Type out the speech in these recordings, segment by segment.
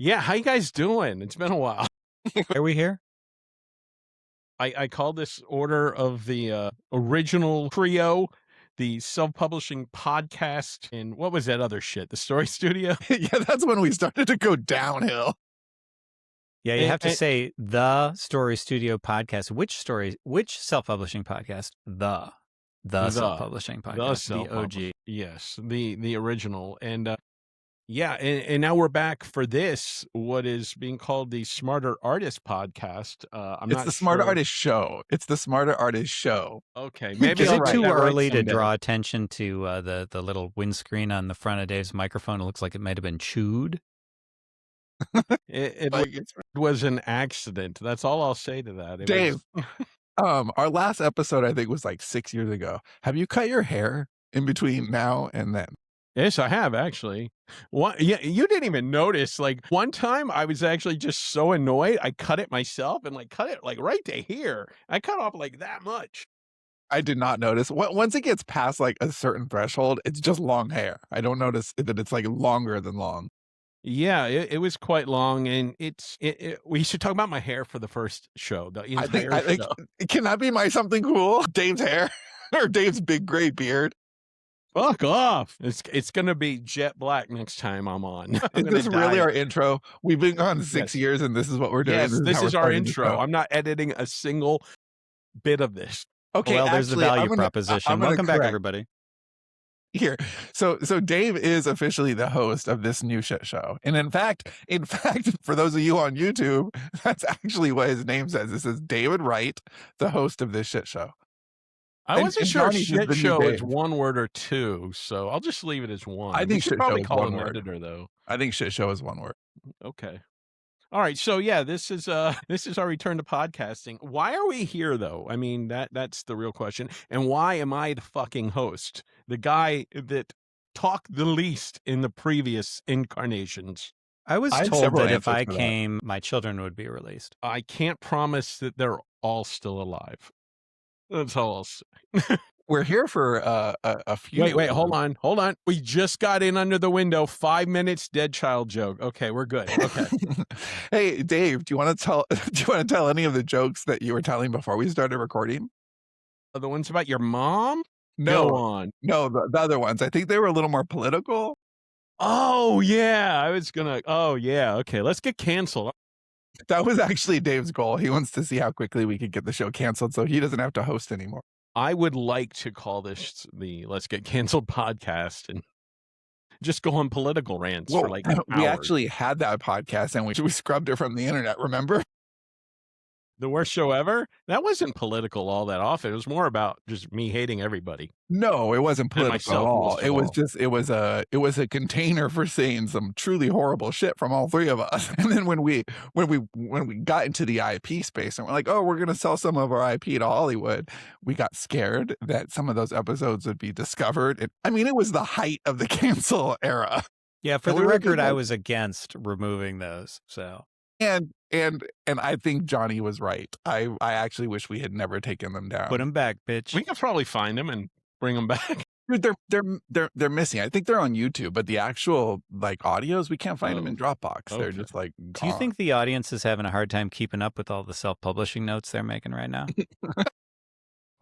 Yeah, how you guys doing? It's been a while. Are we here? I call this order of the original trio, the self-publishing podcast, and what was that other shit? The Story Studio? Yeah, that's when we started to go downhill. Yeah, you And- have to and- say the Story Studio podcast. Which self-publishing podcast? The self-publishing podcast. The OG. Yes, the original. And yeah, and now we're back for this, what is being called the Smarter Artist podcast. It's the Smarter Artist Show. It's the Smarter Artist Show. Okay, maybe Is I'll it write too that right early to someday. draw attention to the little windscreen on the front of Dave's microphone? It looks like it might have been chewed. It Like, it's- was an accident. That's all I'll say to that. It Dave, was- our last episode, I think, was like 6 years ago. Have you cut your hair in between now and then? Yes, I have actually. Yeah, you didn't even notice. Like one time, I was actually just so annoyed, I cut it myself and like cut it like right to here. I cut off like that much. I did not notice. Once it gets past like a certain threshold, it's just long hair. I don't notice that it's like longer than long. Yeah, it was quite long, and we should talk about my hair for the first show. The I entire think show. can that be my something cool? Dave's hair or Dave's big gray beard? Fuck off! It's gonna be jet black next time I'm on. Is this really our intro? We've been on 6 years, and this is what we're doing. Yes, this how is we're our starting the intro. show. I'm not editing a single bit of this. Okay, Well, there's actually, the I'm value gonna- proposition. I'm gonna Welcome back, correct everybody. Here, so Dave is officially the host of this new shit show, and in fact, for those of you on YouTube, that's actually what his name says. It says David Wright, the host of this shit show. I And- wasn't and sure Johnny's shit the new show is Dave. one word or two, so I'll just leave it as one. I We think should shit probably show is call one him word. editor though. I think shit show is one word. Okay. All right. So yeah, this is our return to podcasting. Why are we here though? I mean, that's the real question. And why am I the fucking host? The guy that talked the least in the previous incarnations. I was I have told several that if answers I for that. came, my children would be released. I can't promise that they're all still alive. That's all I'll say. We're here for a few. Wait, hold on. We just got in under the window. 5 minutes, dead child joke. Okay, we're good. Okay. Hey, Dave, do you want to tell? Do you want to tell any of the jokes that you were telling before we started recording? The ones about your mom? No, Go on. no, the other ones. I think they were a little more political. Oh yeah, I was gonna. Oh yeah, okay. Let's get canceled. That was actually Dave's goal. He wants to see how quickly we could get the show canceled, so he doesn't have to host anymore. I would like to call this the Let's Get Canceled podcast and just go on political rants for like an we hour. actually had that podcast, and we scrubbed it from the internet. Remember? The worst show ever. That wasn't political all that often. It was more about just me hating everybody. No, it wasn't political at myself, all. most of It was all. just it was a container for saying some truly horrible shit from all three of us. And then when we got into the IP space and we're like, oh, we're gonna sell some of our IP to Hollywood, we got scared that some of those episodes would be discovered. I mean, it was the height of the cancel era. Yeah, for And the we were record, just I like- was against removing those. So And I think Johnny was right. I actually wish we had never taken them down. put them back, bitch. We could probably find them and bring them back. Dude, they're missing. I think they're on YouTube, but the actual like audios, we can't find them in Dropbox. They're Okay. just like Do you gone. think the audience is having a hard time keeping up with all the self-publishing notes they're making right now?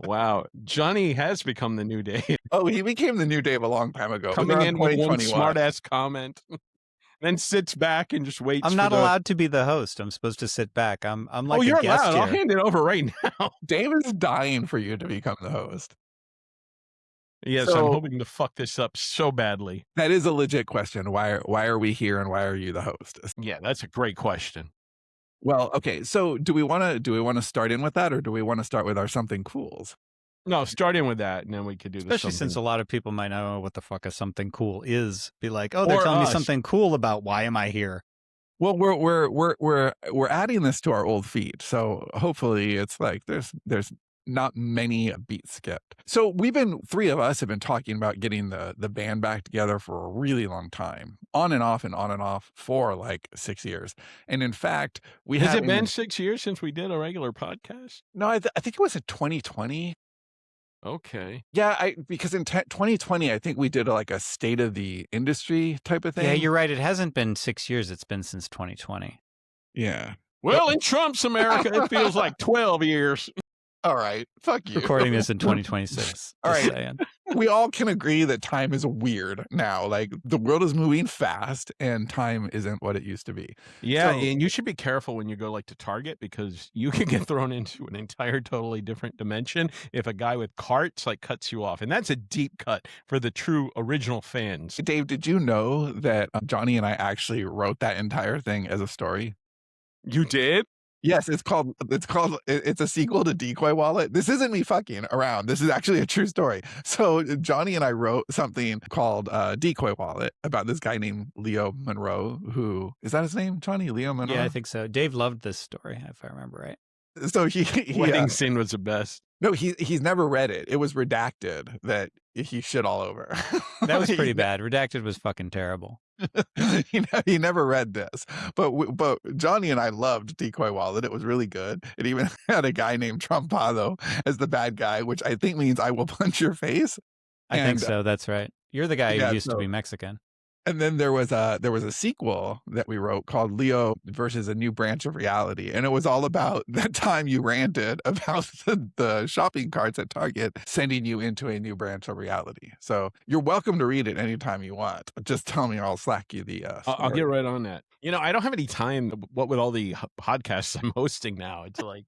Wow, Johnny has become the new Dave, Oh, he became the new Dave a long time ago. It was coming around in with one 2021. smart ass comment, then sits back and just waits. I'm for not the- allowed to be the host. I'm supposed to sit back. I'm like Oh, a you're guest allowed. I'll here. hand it over right now. Dave is dying for you to become the host. Yes, So- I'm hoping to fuck this up so badly. That is a legit question. Why are we here and why are you the host? Yeah, that's a great question. Well, okay. So do we want to start in with that, or do we want to start with our something cools? No, start in with that, and then we could do this. Especially since a lot of people might not know what the fuck a something cool is. Be like, oh, Or they're telling us. me something cool about why am I here? Well, we're adding this to our old feed, so hopefully it's like there's not many beats skipped. So three of us have been talking about getting the band back together for a really long time, on and off for like 6 years. And in fact, we Has haven't it been even- 6 years since we did a regular podcast? No, I think it was in 2020. Okay. Yeah, because in 2020, I think we did like a state of the industry type of Yeah, thing. you're right. It hasn't been 6 years. It's been since 2020. Yeah. Well, in Trump's America, it feels like 12 years. All right. Fuck you. Recording this in 2026. All Just right. saying. We all can agree that time is weird now. Like the world is moving fast and time isn't what it used to be. Yeah, So and you should be careful when you go, like, to Target because you can get thrown into an entire totally different dimension if a guy with carts, like, cuts you off, and that's a deep cut for the true original fans. Dave, did you know that Johnny and I actually wrote that entire thing as a story? You did? Yes, it's a sequel to Decoy Wallet. This isn't me fucking around. This is actually a true story. So Johnny and I wrote something called Decoy Wallet about this guy named Leo Monroe, who is that his name, Johnny? Leo Monroe? Yeah, I think so. Dave loved this story, if I remember right. So he Wedding scene was the best. no, he's never read it. It was redacted that he shit all over. That was pretty bad. Redacted was fucking terrible. He never read this, but Johnny and I loved Decoy Wallet. It was really good. It even had a guy named Trumpado as the bad guy, which I think means I will punch your face. I think so. That's right. You're the guy who used to so be Mexican. And then there was a sequel that we wrote called Leo versus a New Branch of Reality. And it was all about that time you ranted about the shopping carts at Target sending you into a new branch of reality. So you're welcome to read it anytime you want. Just tell me or I'll slack you the I'll get right on that. You know, I don't have any time, what with all the podcasts I'm hosting now. It's like,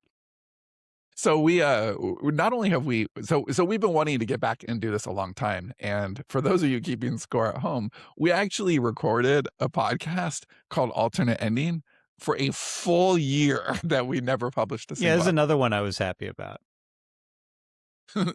So we not only have we so we've been wanting to get back and do this a long time. And for those of you keeping score at home, we actually recorded a podcast called Alternate Ending for a full year that we never published a Yeah, single. there's another one I was happy about.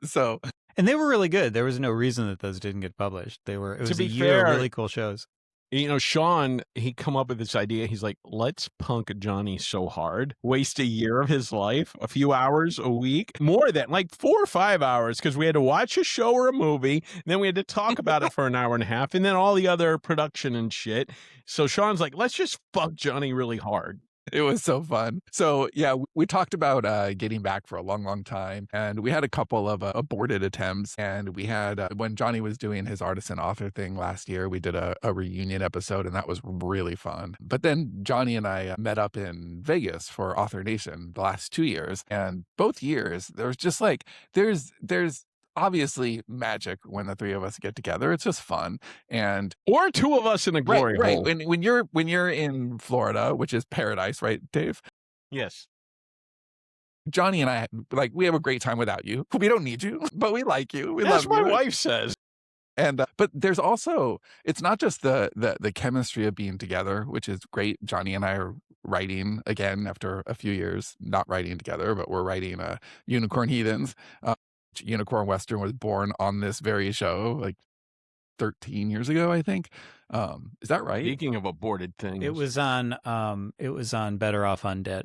So And they were really good. There was no reason that those didn't get published. It was a year fair, of really cool shows. you know, Sean, he come up with this idea. He's like, let's punk Johnny so hard, waste a year of his life, a few hours a week, more than like 4 or 5 hours, because we had to watch a show or a movie, then we had to talk about it for an hour and a half, and then all the other production and shit. So Sean's like, let's just fuck Johnny really hard. it was so fun. So yeah, we talked about getting back for a long, long time, and we had a couple of aborted attempts. And we had when Johnny was doing his artisan author thing last year, we did a reunion episode, and that was really fun. But then Johnny and I met up in Vegas for Author Nation the last 2 years, and both years there was just like there's obviously magic when the three of us get together. It's just fun. And or two of us in a glory right. hole. When you're in Florida, which is paradise, right, Dave? Yes. Johnny and I, like, we have a great time without you. We don't need you, but we like you. We That's love what you. my wife says. And but there's also, it's not just the chemistry of being together, which is great. Johnny and I are writing again after a few years not writing together, but we're writing Unicorn Heathens. Unicorn Western was born on this very show, like 13 years ago, I think. Is that right? Speaking of aborted things, It was on Better Off Undead.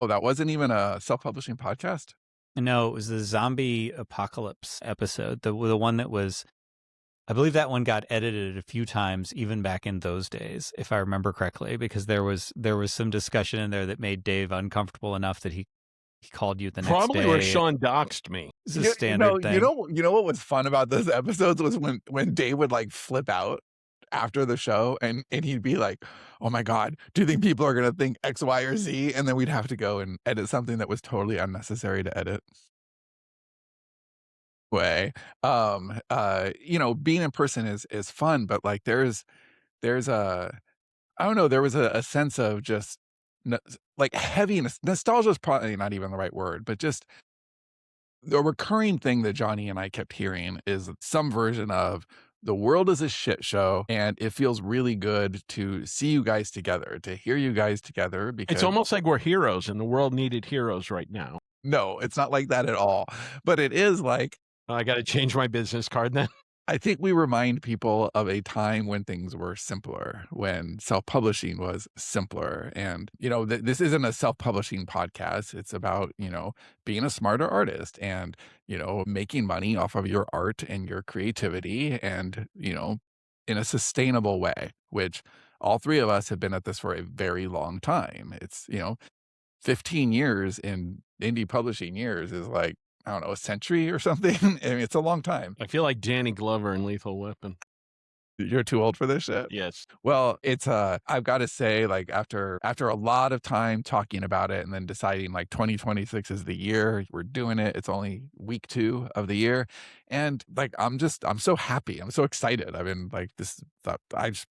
Oh, that wasn't even a self-publishing podcast? No, it was the zombie apocalypse episode. The one that was, I believe that one got edited a few times, even back in those days, if I remember correctly, because there was some discussion in there that made Dave uncomfortable enough that he called you the next day. probably where Sean doxed me. It's a standard thing. You know what was fun about those episodes was when Dave would like flip out after the show and he'd be like, oh my God, do you think people are going to think X, Y, or Z? And then we'd have to go and edit something that was totally unnecessary to edit. Being in person is fun, but like there's a, I don't know, there was a sense of just like heaviness. Nostalgia is probably not even the right word, but just the recurring thing that Johnny and I kept hearing is some version of the world is a shit show, and it feels really good to see you guys together, to hear you guys together. Because It's almost like we're heroes and the world needed heroes right now. no, it's not like that at all. But it is like, I got to change my business card then. I think we remind people of a time when things were simpler, when self-publishing was simpler. And, this isn't a self-publishing podcast. It's about, being a smarter artist and, making money off of your art and your creativity and, in a sustainable way, which all three of us have been at this for a very long time. It's, 15 years in indie publishing years is like I don't know, a century or something. I mean, it's a long time. I feel like Danny Glover in Lethal Weapon. You're too old for this shit? Yes. Well, it's, I've gotta say, like, after a lot of time talking about it and then deciding, like, 2026 is the year, we're doing it, it's only week 2 of the year, and, like, I'm so happy, I'm so excited. I've been, like, this thought I just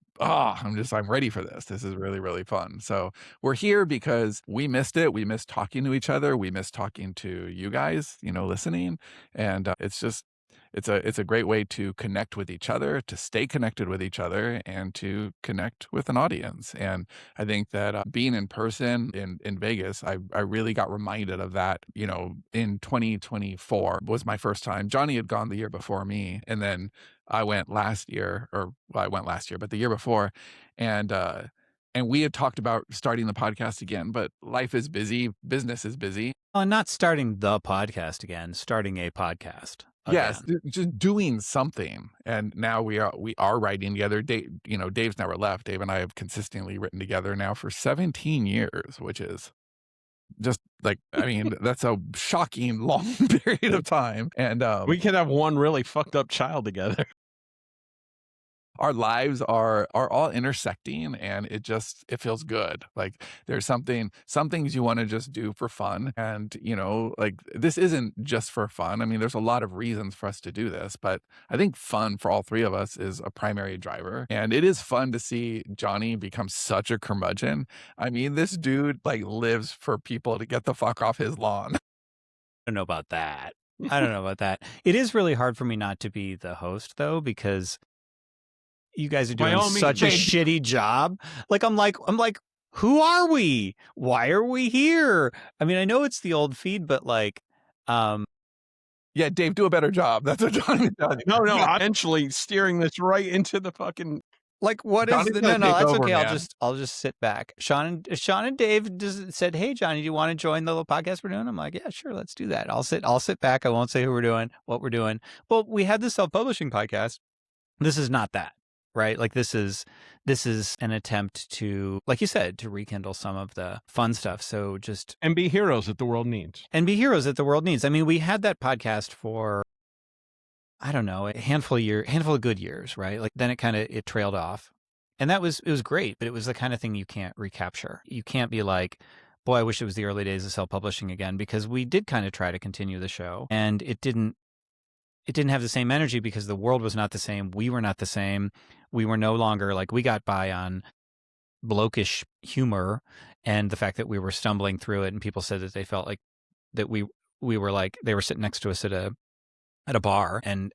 I'm ready for this. This is really, really fun. So, we're here because we missed it, we missed talking to each other, we missed talking to you guys, listening, and, it's a great way to connect with each other, to stay connected with each other, and to connect with an audience. And I think that being in person in Vegas, I really got reminded of that. In 2024 was my first time. Johnny had gone the year before me, and then I went last year, or well, I went last year, but the year before, and we had talked about starting the podcast again, but life is busy, business is busy. Not starting the podcast again, starting a podcast. Yes, just doing something, and now we are writing together. Dave's never left. Dave and I have consistently written together now for 17 years, which is just like, I mean, that's a shocking long period of time, and We could have one really fucked up child together. our lives are all intersecting, and it feels good. Like, there's some things you wanna just do for fun, and, like, this isn't just for fun. I mean, there's a lot of reasons for us to do this, but I think fun for all 3 of us is a primary driver, and it is fun to see Johnny become such a curmudgeon. I mean, this dude, like, lives for people to get the fuck off his lawn. I don't know about that. I don't know about that. It is really hard for me not to be the host, though, because you guys are By doing all means, such a Dave. shitty job. Like, I'm like, who are we? Why are we here? I mean, I know it's the old feed, but like, Yeah, Dave, do a better job. That's what Johnny does. No, I'm eventually steering this right into the fucking. like, what is Johnny's the, gonna no, take that's over, okay. man. I'll just sit back. Sean and Dave said, "Hey, Johnny, do you want to join the little podcast we're doing?" I'm like, "Yeah, sure, let's do that." I'll sit back. I won't say who we're doing, what we're doing. Well, we had the self-publishing podcast. This is not that, right? Like, this is an attempt to, like you said, to rekindle some of the fun stuff. So just And be heroes that the world needs. and be heroes that the world needs. I mean, we had that podcast for, I don't know, a handful of good years, right? Like, then it trailed off. And it was great, but it was the kind of thing you can't recapture. You can't be like, boy, I wish it was the early days of self-publishing again, because we did kind of try to continue the show, and it didn't have the same energy because the world was not the same. We were not the same. We were no longer, like, we got by on blokish humor and the fact that we were stumbling through it, and people said that they felt like that we were like, they were sitting next to us at a bar and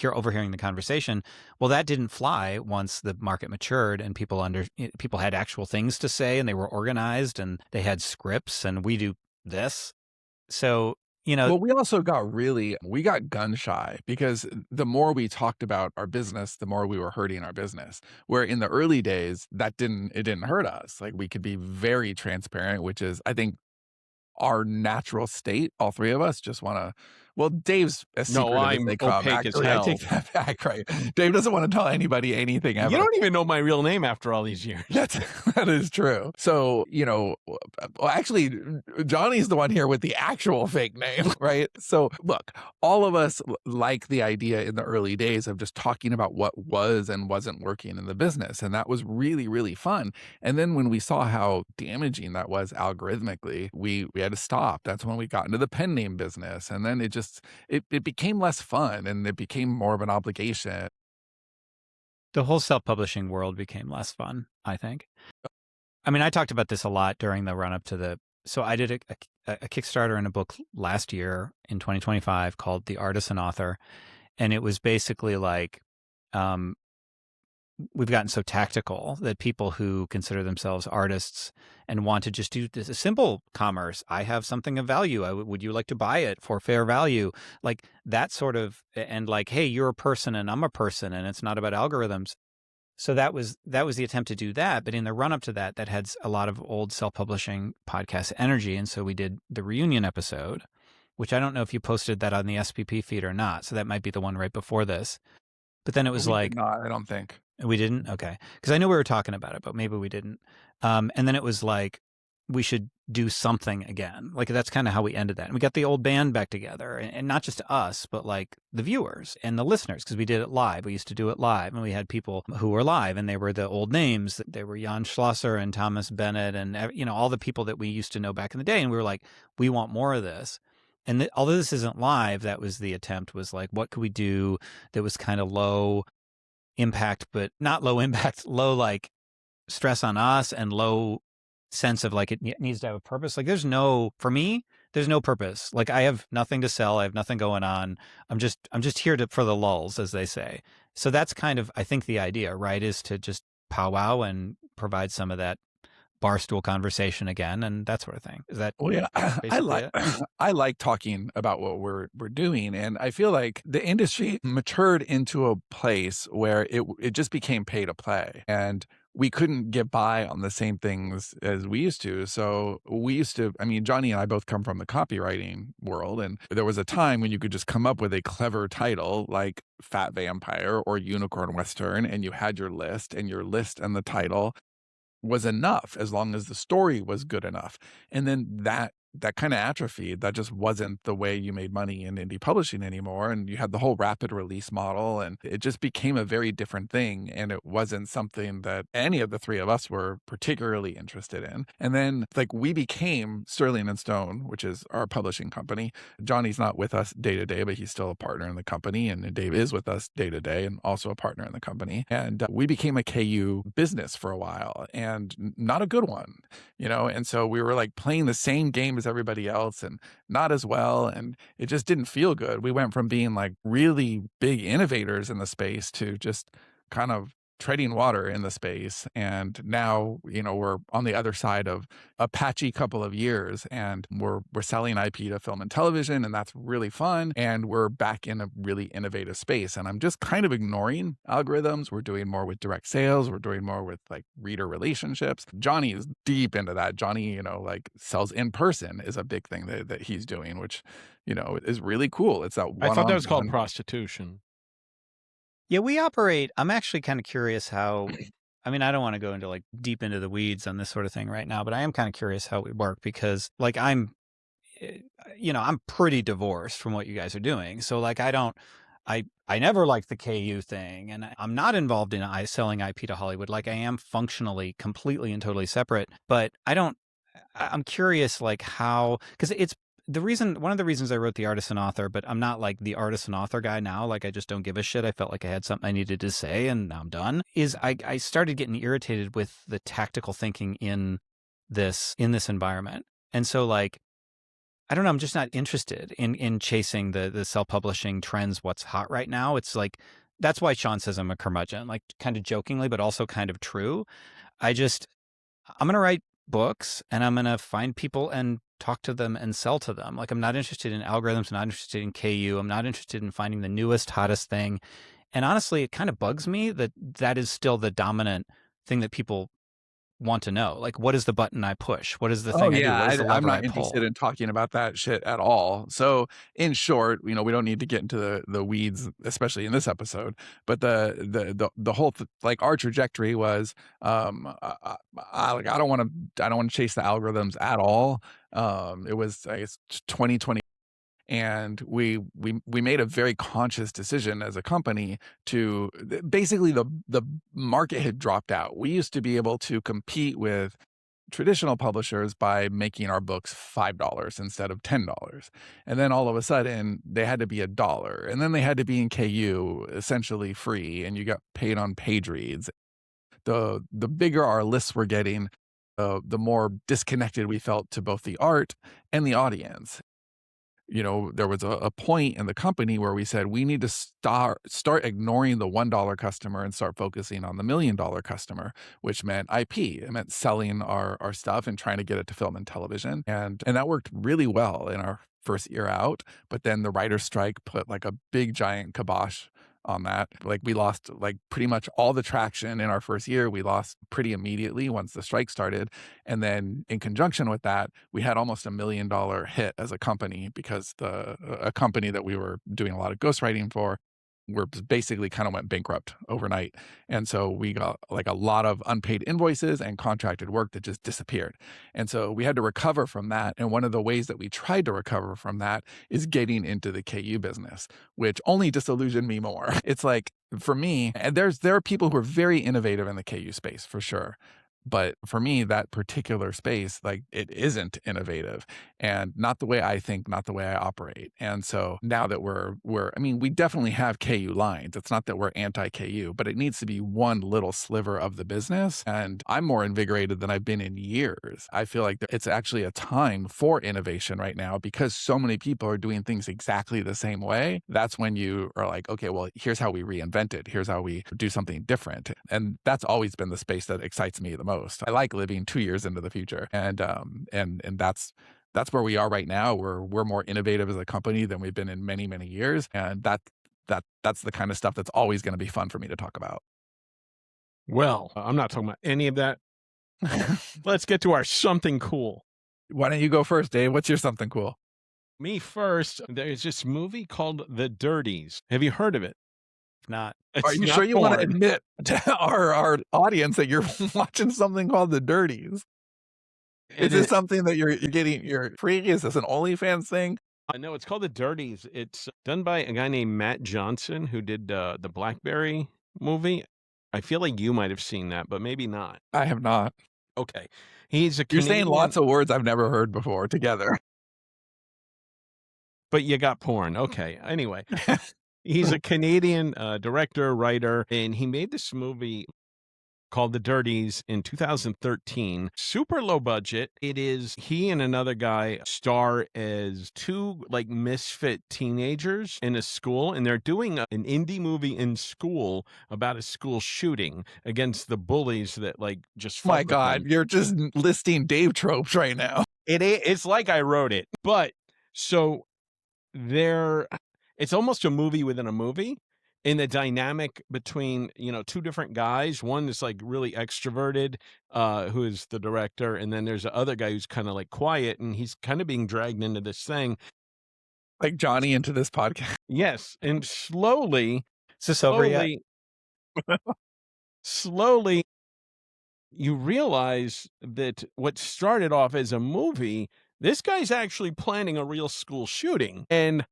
overhearing the conversation. Well, that didn't fly once the market matured and people had actual things to say, and they were organized and they had scripts, and we do this. So, Well, we also we got gun shy because the more we talked about our business, the more we were hurting our business. Where in the early days, it didn't hurt us. Like, we could be very transparent, which is, I think, our natural state. All 3 of us just wanna, well, Dave's as No, secretive as I'm they come. opaque as Actually, I hell. take that back, right? Dave doesn't wanna tell anybody anything ever. You don't even know my real name after all these years. That is true. So, well, actually, Johnny's the one here with the actual fake name, right? So, look, all of us like the idea in the early days of just talking about what was and wasn't working in the business. And that was really, really fun. And then when we saw how damaging that was algorithmically, we had to stop. That's when we got into the pen name business. And then it became less fun, and it became more of an obligation. the whole self-publishing world became less fun, I think. I mean, I talked about this a lot during the run-up to so I did a Kickstarter and a book last year in 2025 called The Artisan Author. And it was basically like, we've gotten so tactical that people who consider themselves artists and want to just do this a simple commerce, I have something of value, would you like to buy it for fair value, like that sort of, and like, hey, you're a person and I'm a person, and it's not about algorithms. So that was the attempt to do that. But in the run up to that had a lot of old self-publishing podcast energy. And so we did the reunion episode, which I don't know if you posted that on the SPP feed or not. So that might be the one right before this. But then it was like, I don't think we didn't. Okay. Because I know we were talking about it, but maybe we didn't. And then it was like, we should do something again. Like, that's kind of how we ended that. And we got the old band back together, and not just us, but like the viewers and the listeners, because we did it live. We used to do it live, and we had people who were live, and they were the old names. They were Jan Schlosser and Thomas Bennett and, all the people that we used to know back in the day. And we were like, we want more of this. And although this isn't live, that was the attempt, was like, what could we do that was kind of low impact, but not low impact, low like stress on us, and low sense of like it needs to have a purpose. Like, for me, there's no purpose. Like, I have nothing to sell. I have nothing going on. I'm just here for the lulls, as they say. So that's kind of, I think, the idea, right? Is to just powwow and provide some of that barstool conversation again, and that sort of thing. Is that Well, yeah, basically it? I like talking about what we're doing, and I feel like the industry matured into a place where it just became pay to play, and we couldn't get by on the same things as we used to. So we used to, I mean, Johnny and I both come from the copywriting world, and there was a time when you could just come up with a clever title like Fat Vampire or Unicorn Western, and you had your list, and your list and the title was enough as long as the story was good enough. And then that kind of atrophied. That just wasn't the way you made money in indie publishing anymore. And you had the whole rapid release model, and it just became a very different thing. And it wasn't something that any of the three of us were particularly interested in. And then like we became Sterling and Stone, which is our publishing company. Johnny's not with us day to day, but he's still a partner in the company. And Dave is with us day to day and also a partner in the company. And we became a KU business for a while, and not a good one, And so we were like playing the same game as everybody else and not as well. And it just didn't feel good. We went from being like really big innovators in the space to just kind of treading water in the space. And now, we're on the other side of a patchy couple of years, and we're selling IP to film and television, and that's really fun. And we're back in a really innovative space. And I'm just kind of ignoring algorithms. We're doing more with direct sales. We're doing more with like reader relationships. Johnny is deep into that. Johnny, like sells in person is a big thing that he's doing, which, is really cool. It's that I thought that was called one-on-one. prostitution. Yeah, we operate. I'm actually kind of curious how. I mean, I don't want to go into like deep into the weeds on this sort of thing right now, but I am kind of curious how we work, because like I'm pretty divorced from what you guys are doing. So like I never liked the KU thing, and I'm not involved in selling IP to Hollywood. Like, I am functionally completely and totally separate, but I'm curious like how, because it's one of the reasons I wrote The Artisan Author, but I'm not like the artisan author guy now. Like, I just don't give a shit. I felt like I had something I needed to say, and now I'm done. Is I started getting irritated with the tactical thinking in this environment. And so like, I don't know, I'm just not interested in chasing the self-publishing trends, what's hot right now. It's like, that's why Sean says I'm a curmudgeon, like kind of jokingly, but also kind of true. I'm going to write books, and I'm going to find people and talk to them and sell to them. Like, I'm not interested in algorithms. I'm not interested in KU. I'm not interested in finding the newest, hottest thing. And honestly, it kind of bugs me that is still the dominant thing that people want to know. Like, what is the button I push? What is the Oh thing I do? yeah, What is the I'm lever I not pull? interested in talking about that shit at all. So in short, we don't need to get into the weeds, especially in this episode. But the whole like our trajectory was, like I don't want to chase the algorithms at all. It was, I guess, 2020. And we made a very conscious decision as a company to basically the market had dropped out. We used to be able to compete with traditional publishers by making our books $5 instead of $10. And then all of a sudden they had to be $1. And then they had to be in KU, essentially free, and you got paid on page reads. The bigger our lists were getting, the more disconnected we felt to both the art and the audience. There was a point in the company where we said we need to start ignoring the $1 customer and start focusing on the $1 million customer, which meant IP. It meant selling our stuff and trying to get it to film and television. And that worked really well in our first year out. But then the writer's strike put like a big giant kibosh on that. Like, we lost like pretty much all the traction in our first year. We lost pretty immediately once the strike started. And then in conjunction with that, we had almost $1 million hit as a company, because a company that we were doing a lot of ghostwriting for were basically kind of went bankrupt overnight. And so we got like a lot of unpaid invoices and contracted work that just disappeared. And so we had to recover from that. And one of the ways that we tried to recover from that is getting into the KU business, which only disillusioned me more. It's like, for me, and there are people who are very innovative in the KU space for sure. But for me, that particular space, like, it isn't innovative and not the way I think, not the way I operate. And so now that I mean, we definitely have KU lines. It's not that we're anti-KU, but it needs to be one little sliver of the business. And I'm more invigorated than I've been in years. I feel like it's actually a time for innovation right now because so many people are doing things exactly the same way. That's when you are like, okay, well, here's how we reinvent it. Here's how we do something different. And that's always been the space that excites me the most. I like living 2 years into the future. And that's where we are right now. We're more innovative as a company than we've been in many, many years. And that's the kind of stuff that's always going to be fun for me to talk about. Well, I'm not talking about any of that. Let's get to our something cool. Why don't you go first, Dave? What's your something cool? Me first. There's this movie called The Dirties. Have you heard of it? If not, Are you sure you want to admit to our audience that you're watching something called The Dirties? Is this something that you're getting your free? Is this an OnlyFans thing? No, it's called The Dirties. It's done by a guy named Matt Johnson who did the Blackberry movie. I feel like you might have seen that, but maybe not. I have not. Okay. He's a You're Canadian, saying lots of words I've never heard before together. but you got porn. Okay. Anyway, he's a Canadian director, writer, and he made this movie called The Dirties in 2013. Super low budget. It is he and another guy star as two like misfit teenagers in a school, and they're doing an indie movie in school about a school shooting against the bullies that like just fuck My with God, them. you're just listing Dave tropes right now. It's like I wrote it. But so it's almost a movie within a movie in the dynamic between, two different guys. One is like really extroverted, who is the director, and then there's the other guy who's kind of like quiet, and he's kind of being dragged into this thing. Like Johnny into this podcast. Yes, and slowly, is this over yet? slowly, you realize that what started off as a movie, this guy's actually planning a real school shooting, and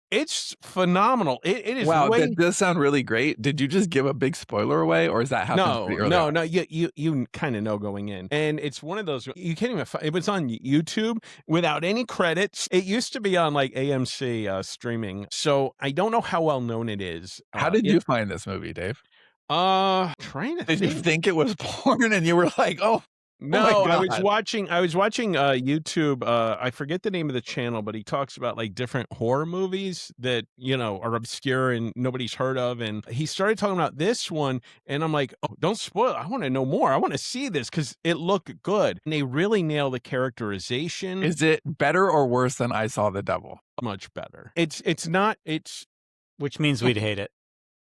it's phenomenal. It is Wow, way. that does sound really great. Did you just give a big spoiler away, or is that happening pretty early on? No. You kind of know going in, and it's one of those you can't even. It was on YouTube without any credits. It used to be on like AMC streaming, so I don't know how well known it is. How did you find this movie, Dave? Trying to Did think. you think it was porn, and you were like, "Oh"? No, my I was God. watching YouTube. I forget the name of the channel, but he talks about like different horror movies that, are obscure and nobody's heard of. And he started talking about this one, and I'm like, oh, don't spoil it. I want to know more. I want to see this because it looked good. And they really nail the characterization. Is it better or worse than I Saw the Devil? Much better. Which means we'd hate it.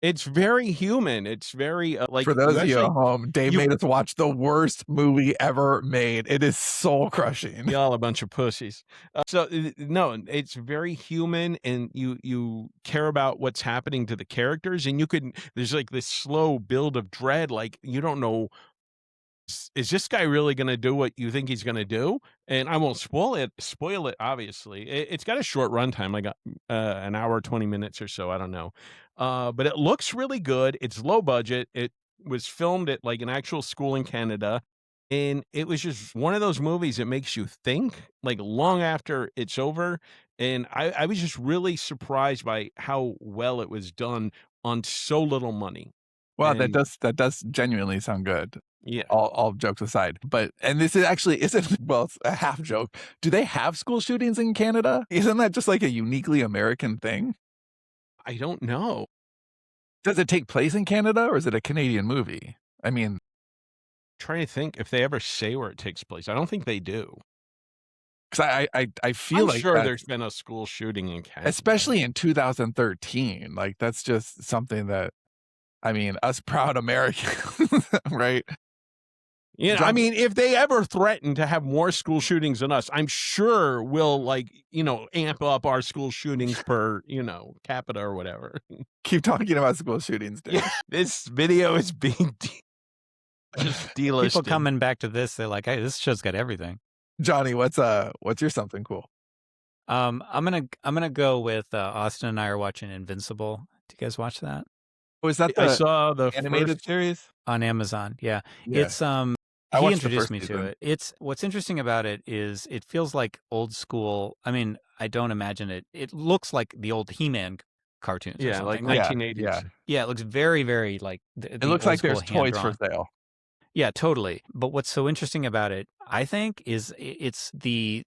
It's very human. It's very like For those of you actually- at home, Dave made us watch the worst movie ever made. It is soul crushing. Y'all a bunch of pussies. No, it's very human, and you care about what's happening to the characters, and there's like this slow build of dread, like you don't know, is this guy really going to do what you think he's going to do? And I won't spoil it, obviously. It's got a short runtime, like an hour, 20 minutes or so, I don't know. But it looks really good. It's low budget. It was filmed at like an actual school in Canada. And it was just one of those movies that makes you think, like long after it's over. And I was just really surprised by how well it was done on so little money. Well, And that does genuinely sound good. yeah. All jokes aside, and this is actually isn't, well, it's a half joke. Do they have school shootings in Canada? Isn't that just like a uniquely American thing? I don't know. Does it take place in Canada, or is it a Canadian movie? I mean, Trying to think if they ever say where it takes place. I don't think they do. because I feel I'm like sure that, there's been a school shooting in Canada. especially in 2013, like that's just something that, I mean, us proud Americans, right? You know, I mean, if they ever threaten to have more school shootings than us, I'm sure we'll like, amp up our school shootings per, capita or whatever. Keep talking about school shootings, Dave. Yeah, this video is being just delisted. People coming back to this, they're like, "Hey, this show's got everything." Johnny, what's your something cool? I'm gonna go with Austin and I are watching Invincible. Do you guys watch that? Was that I the saw the animated first series? On Amazon, yeah. Yeah. It's I he watched the introduced first me to season. it. It's what's interesting about it is it feels like old school. I mean, I don't imagine it. It looks like the old He-Man cartoons or Yeah, like something. 1980s. Yeah. Yeah, it looks very, very like It the looks old like school there's toys for hand-drawn. sale. Yeah, totally. But what's so interesting about it, I think, is it's the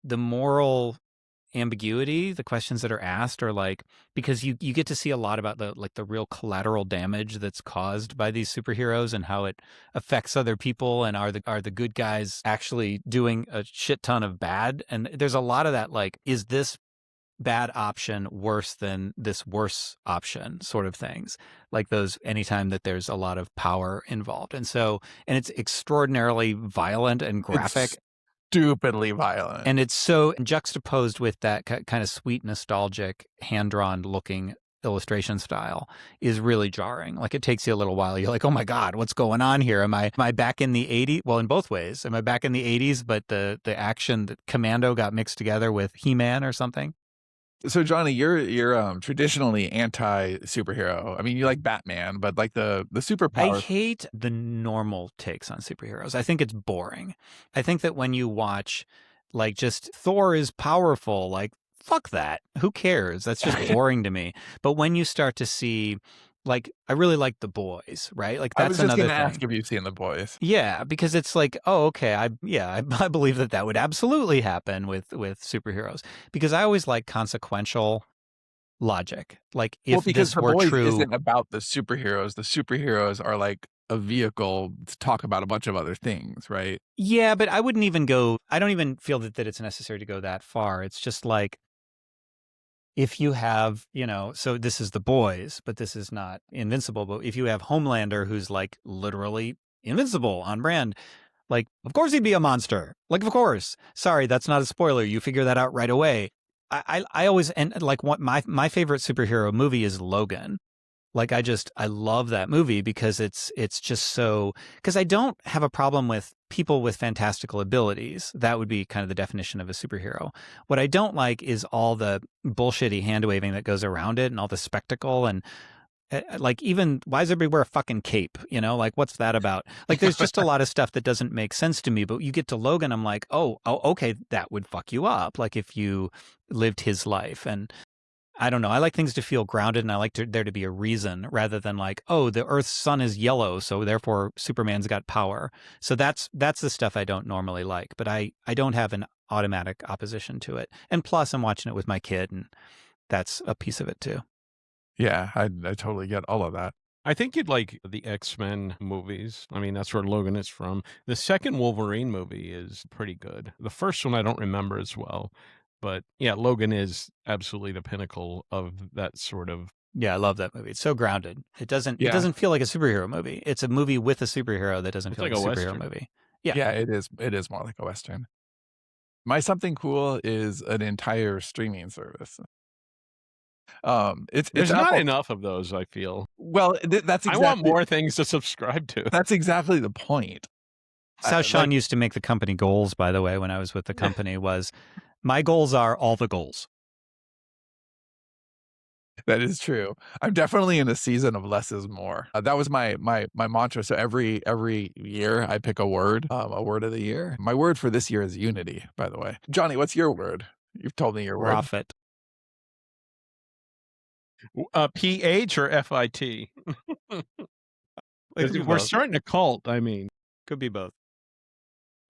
moral ambiguity, the questions that are asked are like, because you get to see a lot about the real collateral damage that's caused by these superheroes and how it affects other people, and are the good guys actually doing a shit ton of bad? And there's a lot of that, like, is this bad option worse than this worse option sort of things, like those anytime that there's a lot of power involved. And it's extraordinarily violent and graphic. It's stupidly violent. And it's so juxtaposed with that kind of sweet, nostalgic, hand-drawn looking illustration style is really jarring. Like, it takes you a little while. You're like, oh my God, what's going on here? Am I back in the 80s? Well, in both ways. Am I back in the 80s, but the action, that Commando got mixed together with He-Man or something? So Johnny, you're traditionally anti-superhero. I mean, you like Batman, but like the I superpowers. hate the normal takes on superheroes. I think it's boring. I think that when you watch, like, just Thor is powerful, like, fuck that. Who cares? That's just boring to me. But when you start to see, like, I really like The Boys, right? Like, I was that's just another gonna ask thing. if you've seen The Boys. Yeah, because it's like, oh, okay, I believe that would absolutely happen with superheroes, because I always like consequential logic. Like, Well, if because this The were Boys true, isn't about the superheroes. The superheroes are like a vehicle to talk about a bunch of other things, right? yeah, but I wouldn't even go. I don't even feel that it's necessary to go that far. It's just like, if you have, so this is The Boys, but this is not Invincible. But if you have Homelander, who's like literally invincible on brand, like, of course he'd be a monster. Like, of course. Sorry, that's not a spoiler. You figure that out right away. I always, and like, what my favorite superhero movie is Logan. Like, I love that movie because it's just so, because I don't have a problem with people with fantastical abilities. That would be kind of the definition of a superhero. What I don't like is all the bullshitty hand waving that goes around it and all the spectacle, and like, even, why does everybody wear a fucking cape? Like, what's that about? Like, there's just a lot of stuff that doesn't make sense to me. But you get to Logan, I'm like, oh, okay, that would fuck you up. Like, if you lived his life. And I don't know. I like things to feel grounded, and I like there to be a reason, rather than like, oh, the Earth's sun is yellow, so therefore Superman's got power. So that's the stuff I don't normally like. But I don't have an automatic opposition to it. And plus, I'm watching it with my kid, and that's a piece of it too. Yeah, I totally get all of that. I think you'd like the X-Men movies. I mean, that's where Logan is from. The second Wolverine movie is pretty good. The first one I don't remember as well. But yeah, Logan is absolutely the pinnacle of that sort of. Yeah, I love that movie. It's so grounded. It doesn't feel like a superhero movie. It's a movie with a superhero that doesn't It's feel like like a a superhero Western. movie. Yeah. Yeah, it is. It is more like a Western. My something cool is an entire streaming service. It's There's not Apple. enough of those, I feel. Well, that's I exactly. want more things to subscribe to. That's exactly the point. That's how Like, Sean used to make the company goals, by the way, when I was with the company, was my goals are all the goals. that is true. I'm definitely in a season of less is more. That was my mantra. So every year I pick a word of the year. My word for this year is unity, by the way. Johnny, what's your word? You've told me your word. Profit. PH or FIT? It could be We're both. starting a cult, I mean. Could be both.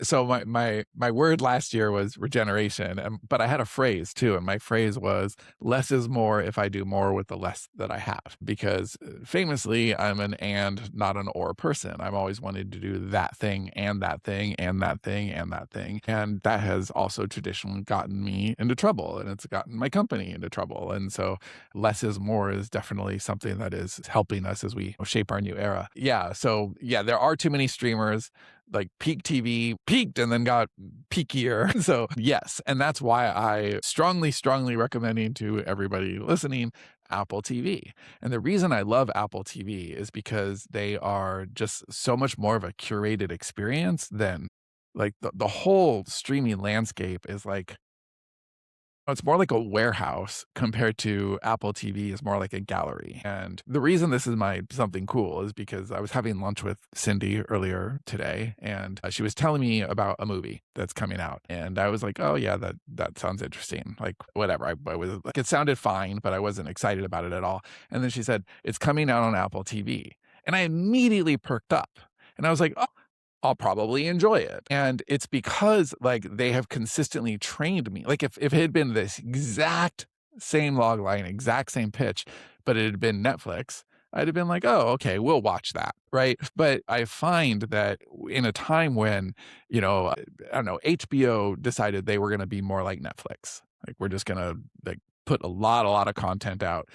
So my word last year was regeneration, but I had a phrase too, and my phrase was less is more if I do more with the less that I have. Because famously, I'm an and not an or person. I've always wanted to do that thing and that thing and that thing and that thing, and that has also traditionally gotten me into trouble, and it's gotten my company into trouble. And so, less is more is definitely something that is helping us as we shape our new era. Yeah. So yeah, there are too many streamers like peak TV peaked and then got peakier. So, yes. And that's why I strongly, strongly recommending to everybody listening Apple TV. And the reason I love Apple TV is because they are just so much more of a curated experience than like the whole streaming landscape is like it's more like a warehouse compared to Apple TV is more like a gallery. And the reason this is my something cool is because I was having lunch with Cindy earlier today, and she was telling me about a movie that's coming out. And I was like, oh yeah, that sounds interesting. Like whatever. I was like, it sounded fine, but I wasn't excited about it at all. And then she said, it's coming out on Apple TV. And I immediately perked up. And I was like, oh, I'll probably enjoy it. And it's because like they have consistently trained me. Like if it had been this exact same log line, exact same pitch, but it had been Netflix, I'd have been like, oh, okay, we'll watch that. Right. But I find that in a time when, I don't know, HBO decided they were going to be more like Netflix. Like we're just going to like put a lot of content out.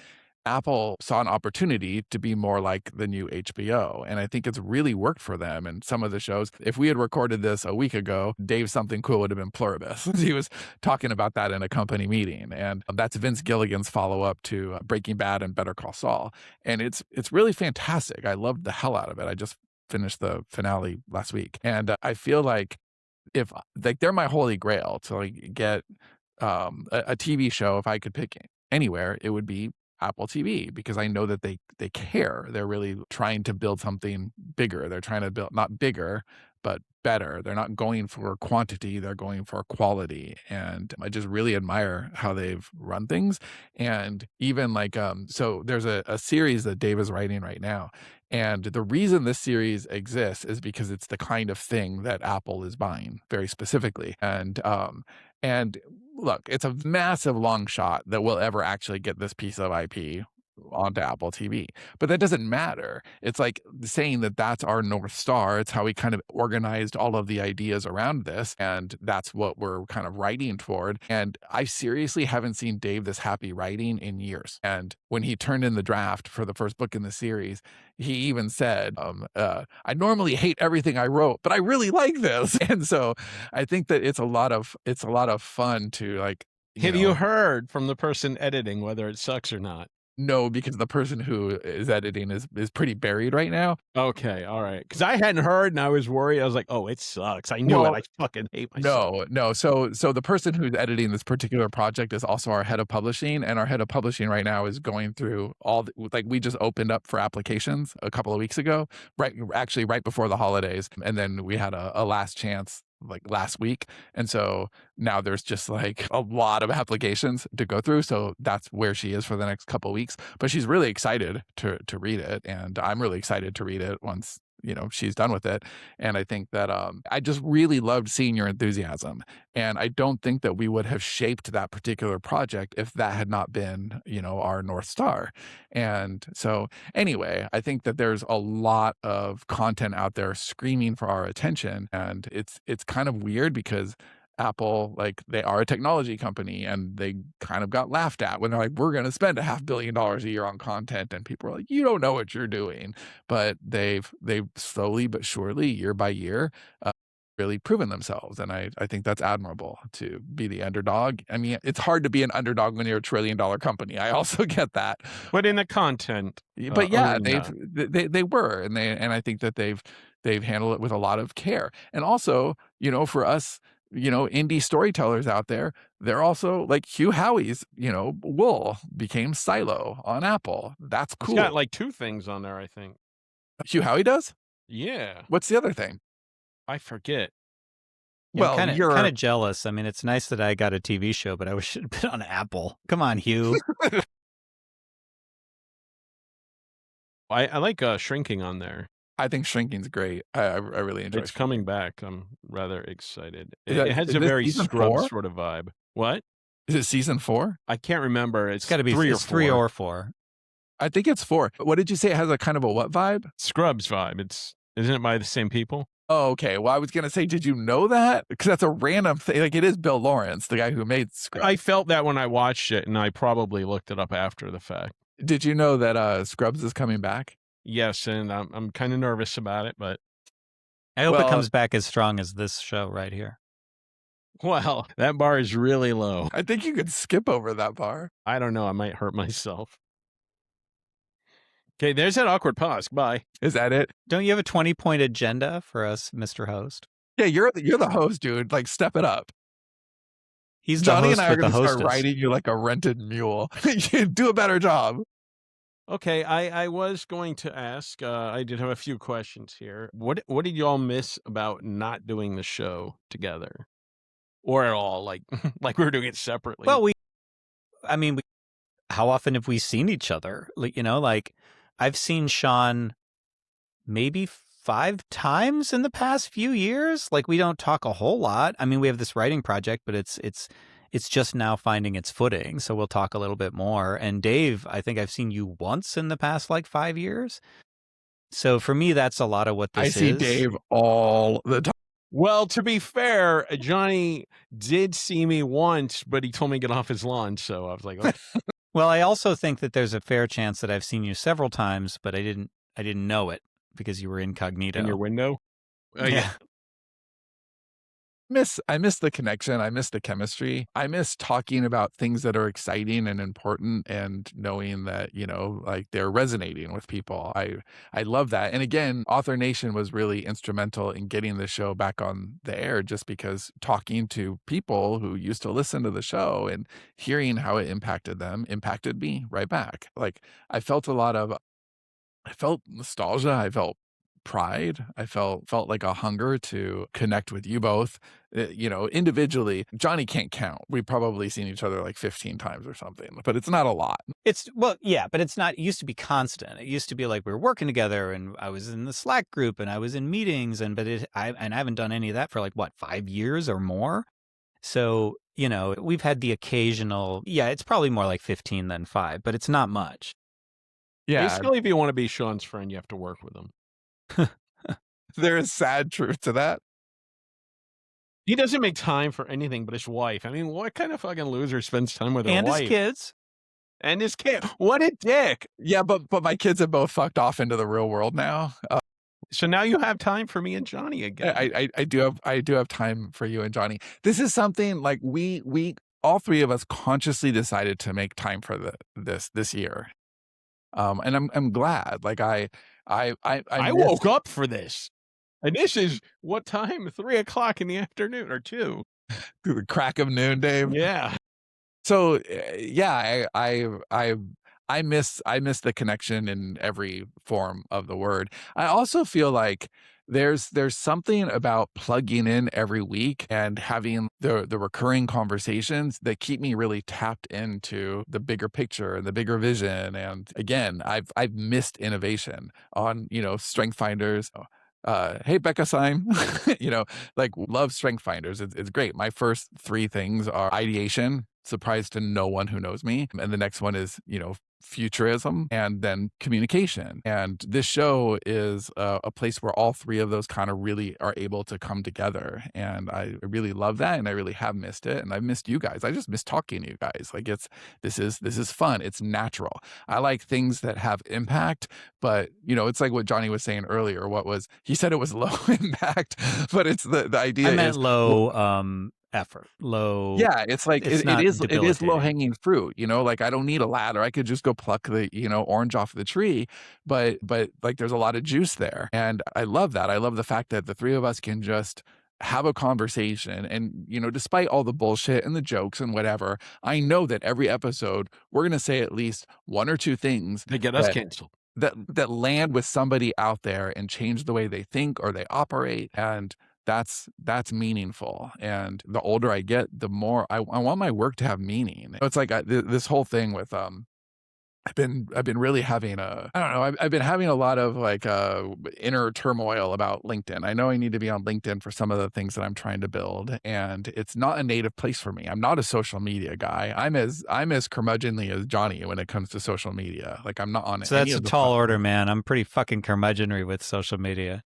Apple saw an opportunity to be more like the new HBO. And I think it's really worked for them. And some of the shows, if we had recorded this a week ago, Dave Something Cool would have been Pluribus. He was talking about that in a company meeting. And that's Vince Gilligan's follow up to Breaking Bad and Better Call Saul. And it's really fantastic. I loved the hell out of it. I just finished the finale last week. And I feel like if like they're my holy grail to like get a TV show, if I could pick anywhere, it would be Apple TV because I know that they care. They're really trying to build something bigger. They're trying to build not bigger, but better. They're not going for quantity, they're going for quality. And I just really admire how they've run things. And even like so there's a series that Dave is writing right now. And the reason this series exists is because it's the kind of thing that Apple is buying very specifically. And look, it's a massive long shot that we'll ever actually get this piece of IP onto Apple TV. But that doesn't matter. It's like saying that that's our North Star. It's how we kind of organized all of the ideas around this. And that's what we're kind of writing toward. And I seriously haven't seen Dave this happy writing in years. And when he turned in the draft for the first book in the series, he even said, I normally hate everything I wrote, but I really like this. And so I think that it's a lot of fun to like, Have you heard from the person editing whether it sucks or not? No, because the person who is editing is pretty buried right now. Okay, all right. Because I hadn't heard and I was worried. I was like, oh, it sucks. I knew it. I fucking hate myself. No. So the person who's editing this particular project is also our head of publishing, and our head of publishing right now is going through like we just opened up for applications a couple of weeks ago, actually right before the holidays, and then we had a last chance like last week. And so now there's just like a lot of applications to go through. So that's where she is for the next couple of weeks. But she's really excited to read it. And I'm really excited to read it once, she's done with it. And I think that I just really loved seeing your enthusiasm. And I don't think that we would have shaped that particular project if that had not been, our North Star. And so anyway, I think that there's a lot of content out there screaming for our attention. And it's kind of weird because Apple, like they are a technology company and they kind of got laughed at when they're like, we're going to spend $500 million a year on content. And people are like, you don't know what you're doing. But they've slowly but surely, year by year, really proven themselves. And I think that's admirable to be the underdog. I mean, it's hard to be an underdog when you're $1 trillion company. I also get that. But in the content. But yeah, arena. they were. And I think that they've handled it with a lot of care. And also, for us, indie storytellers out there, they're also like Hugh Howey's, Wool became Silo on Apple. That's cool. He's got like 2 things on there, I think. Hugh Howey does? Yeah. What's the other thing? I forget. Yeah, well, you're kind of jealous. I mean, it's nice that I got a TV show, but I wish it had been on Apple. Come on, Hugh. I like Shrinking on there. I think Shrinking's great. I really enjoy It's coming Shrinking. back. I'm rather excited. It Is has a this very season Scrubs 4? sort of vibe. What? Is it season 4? I can't remember. It's got It's to be 3 or it's 3 4. or 4. I think it's 4. What did you say? It has a kind of a what vibe? Scrubs vibe. Isn't it by the same people? Oh, okay. Well, I was gonna say, did you know that? Because that's a random thing. Like, it is Bill Lawrence, the guy who made I Scrubs. felt that when I watched it, and I probably looked it up after the fact. Did you know that Scrubs is coming back? Yes, and I'm kind of nervous about it, but I hope it Well, comes back as strong as this show right here. well, that bar is really low. I think you could skip over that bar. I don't know. I might hurt myself. Okay, there's that awkward pause. Bye. Is that it? Don't you have a 20-point agenda for us, Mr. Host? Yeah, you're the host, dude. Like, step it up. He's the Johnny and host I are with the gonna start hostess. riding you like a rented mule. You do a better job. Okay, I was going to ask. I did have a few questions here. What did y'all miss about not doing the show together, or at all? Like like we were doing it separately. Well, how often have we seen each other? Like, like I've seen Sean maybe 5 times in the past few years. Like, we don't talk a whole lot. I mean, we have this writing project, but it's just now finding its footing. So we'll talk a little bit more. And Dave, I think I've seen you once in the past like 5 years. So for me, that's a lot of what this I is. see Dave all the time. Well, to be fair, Johnny did see me once, but he told me to get off his lawn, so I was like, okay. Well, I also think that there's a fair chance that I've seen you several times, but I didn't know it because you were incognito. In your window. Yeah. I miss the connection. I miss the chemistry. I miss talking about things that are exciting and important and knowing that, like they're resonating with people. I love that. And again, Author Nation was really instrumental in getting the show back on the air, just because talking to people who used to listen to the show and hearing how it impacted them impacted me right back. Like, I felt nostalgia. I felt pride. I felt like a hunger to connect with you both. Individually. Johnny can't count. We've probably seen each other like 15 times or something, but it's not a lot. But it's not. It used to be constant. It used to be like we were working together, and I was in the Slack group, and I was in meetings, I haven't done any of that for like 5 years or more. So we've had the occasional. Yeah, it's probably more like 15 than 5, but it's not much. Yeah. Basically, if you want to be Sean's friend, you have to work with him. There is sad truth to that. He doesn't make time for anything but his wife. I mean, what kind of fucking loser spends time with their And wife? his kids. And his kid. What a dick. Yeah, but my kids have both fucked off into the real world now. So now you have time for me and Johnny again. I do have time for you and Johnny. This is something like we all three of us consciously decided to make time for this year. And I'm glad. Like I woke up for this. And this is what time? 3 o'clock in the afternoon or 2. Through the crack of noon, Dave. Yeah. So yeah, I miss the connection in every form of the word. I also feel like there's something about plugging in every week and having the recurring conversations that keep me really tapped into the bigger picture and the bigger vision. And again, I've missed innovation on, Strength Finders. Hey, Becca Syme, like, love Strength Finders. It's great. My first 3 things are ideation, surprise to no one who knows me. And the next one is, futurism, and then communication. And this show is a place where all 3 of those kind of really are able to come together. And I really love that. And I really have missed it. And I've missed you guys. I just miss talking to you guys. Like, this is fun. It's natural. I like things that have impact, but it's like what Johnny was saying earlier. He said it was low impact, but it's the idea I meant is low effort. Low. Yeah, it's like It's it not is debilitating. low hanging fruit, like I don't need a ladder. I could just go pluck the, orange off the tree, but like there's a lot of juice there. And I love that. I love the fact that the 3 of us can just have a conversation and, despite all the bullshit and the jokes and whatever, I know that every episode we're going to say at least 1 or 2 things They get us canceled. that land with somebody out there and change the way they think or they operate. And that's meaningful. And the older I get, the more I want my work to have meaning. It's like this whole thing with I've been really having I don't know, I've been having a lot of like inner turmoil about LinkedIn. I know I need to be on LinkedIn for some of the things that I'm trying to build, and it's not a native place for me. I'm not a social media guy. I'm as curmudgeonly as Johnny when it comes to social media. Like I'm not on So any that's a of the tall order, platforms. man. I'm pretty fucking curmudgeonry with social media.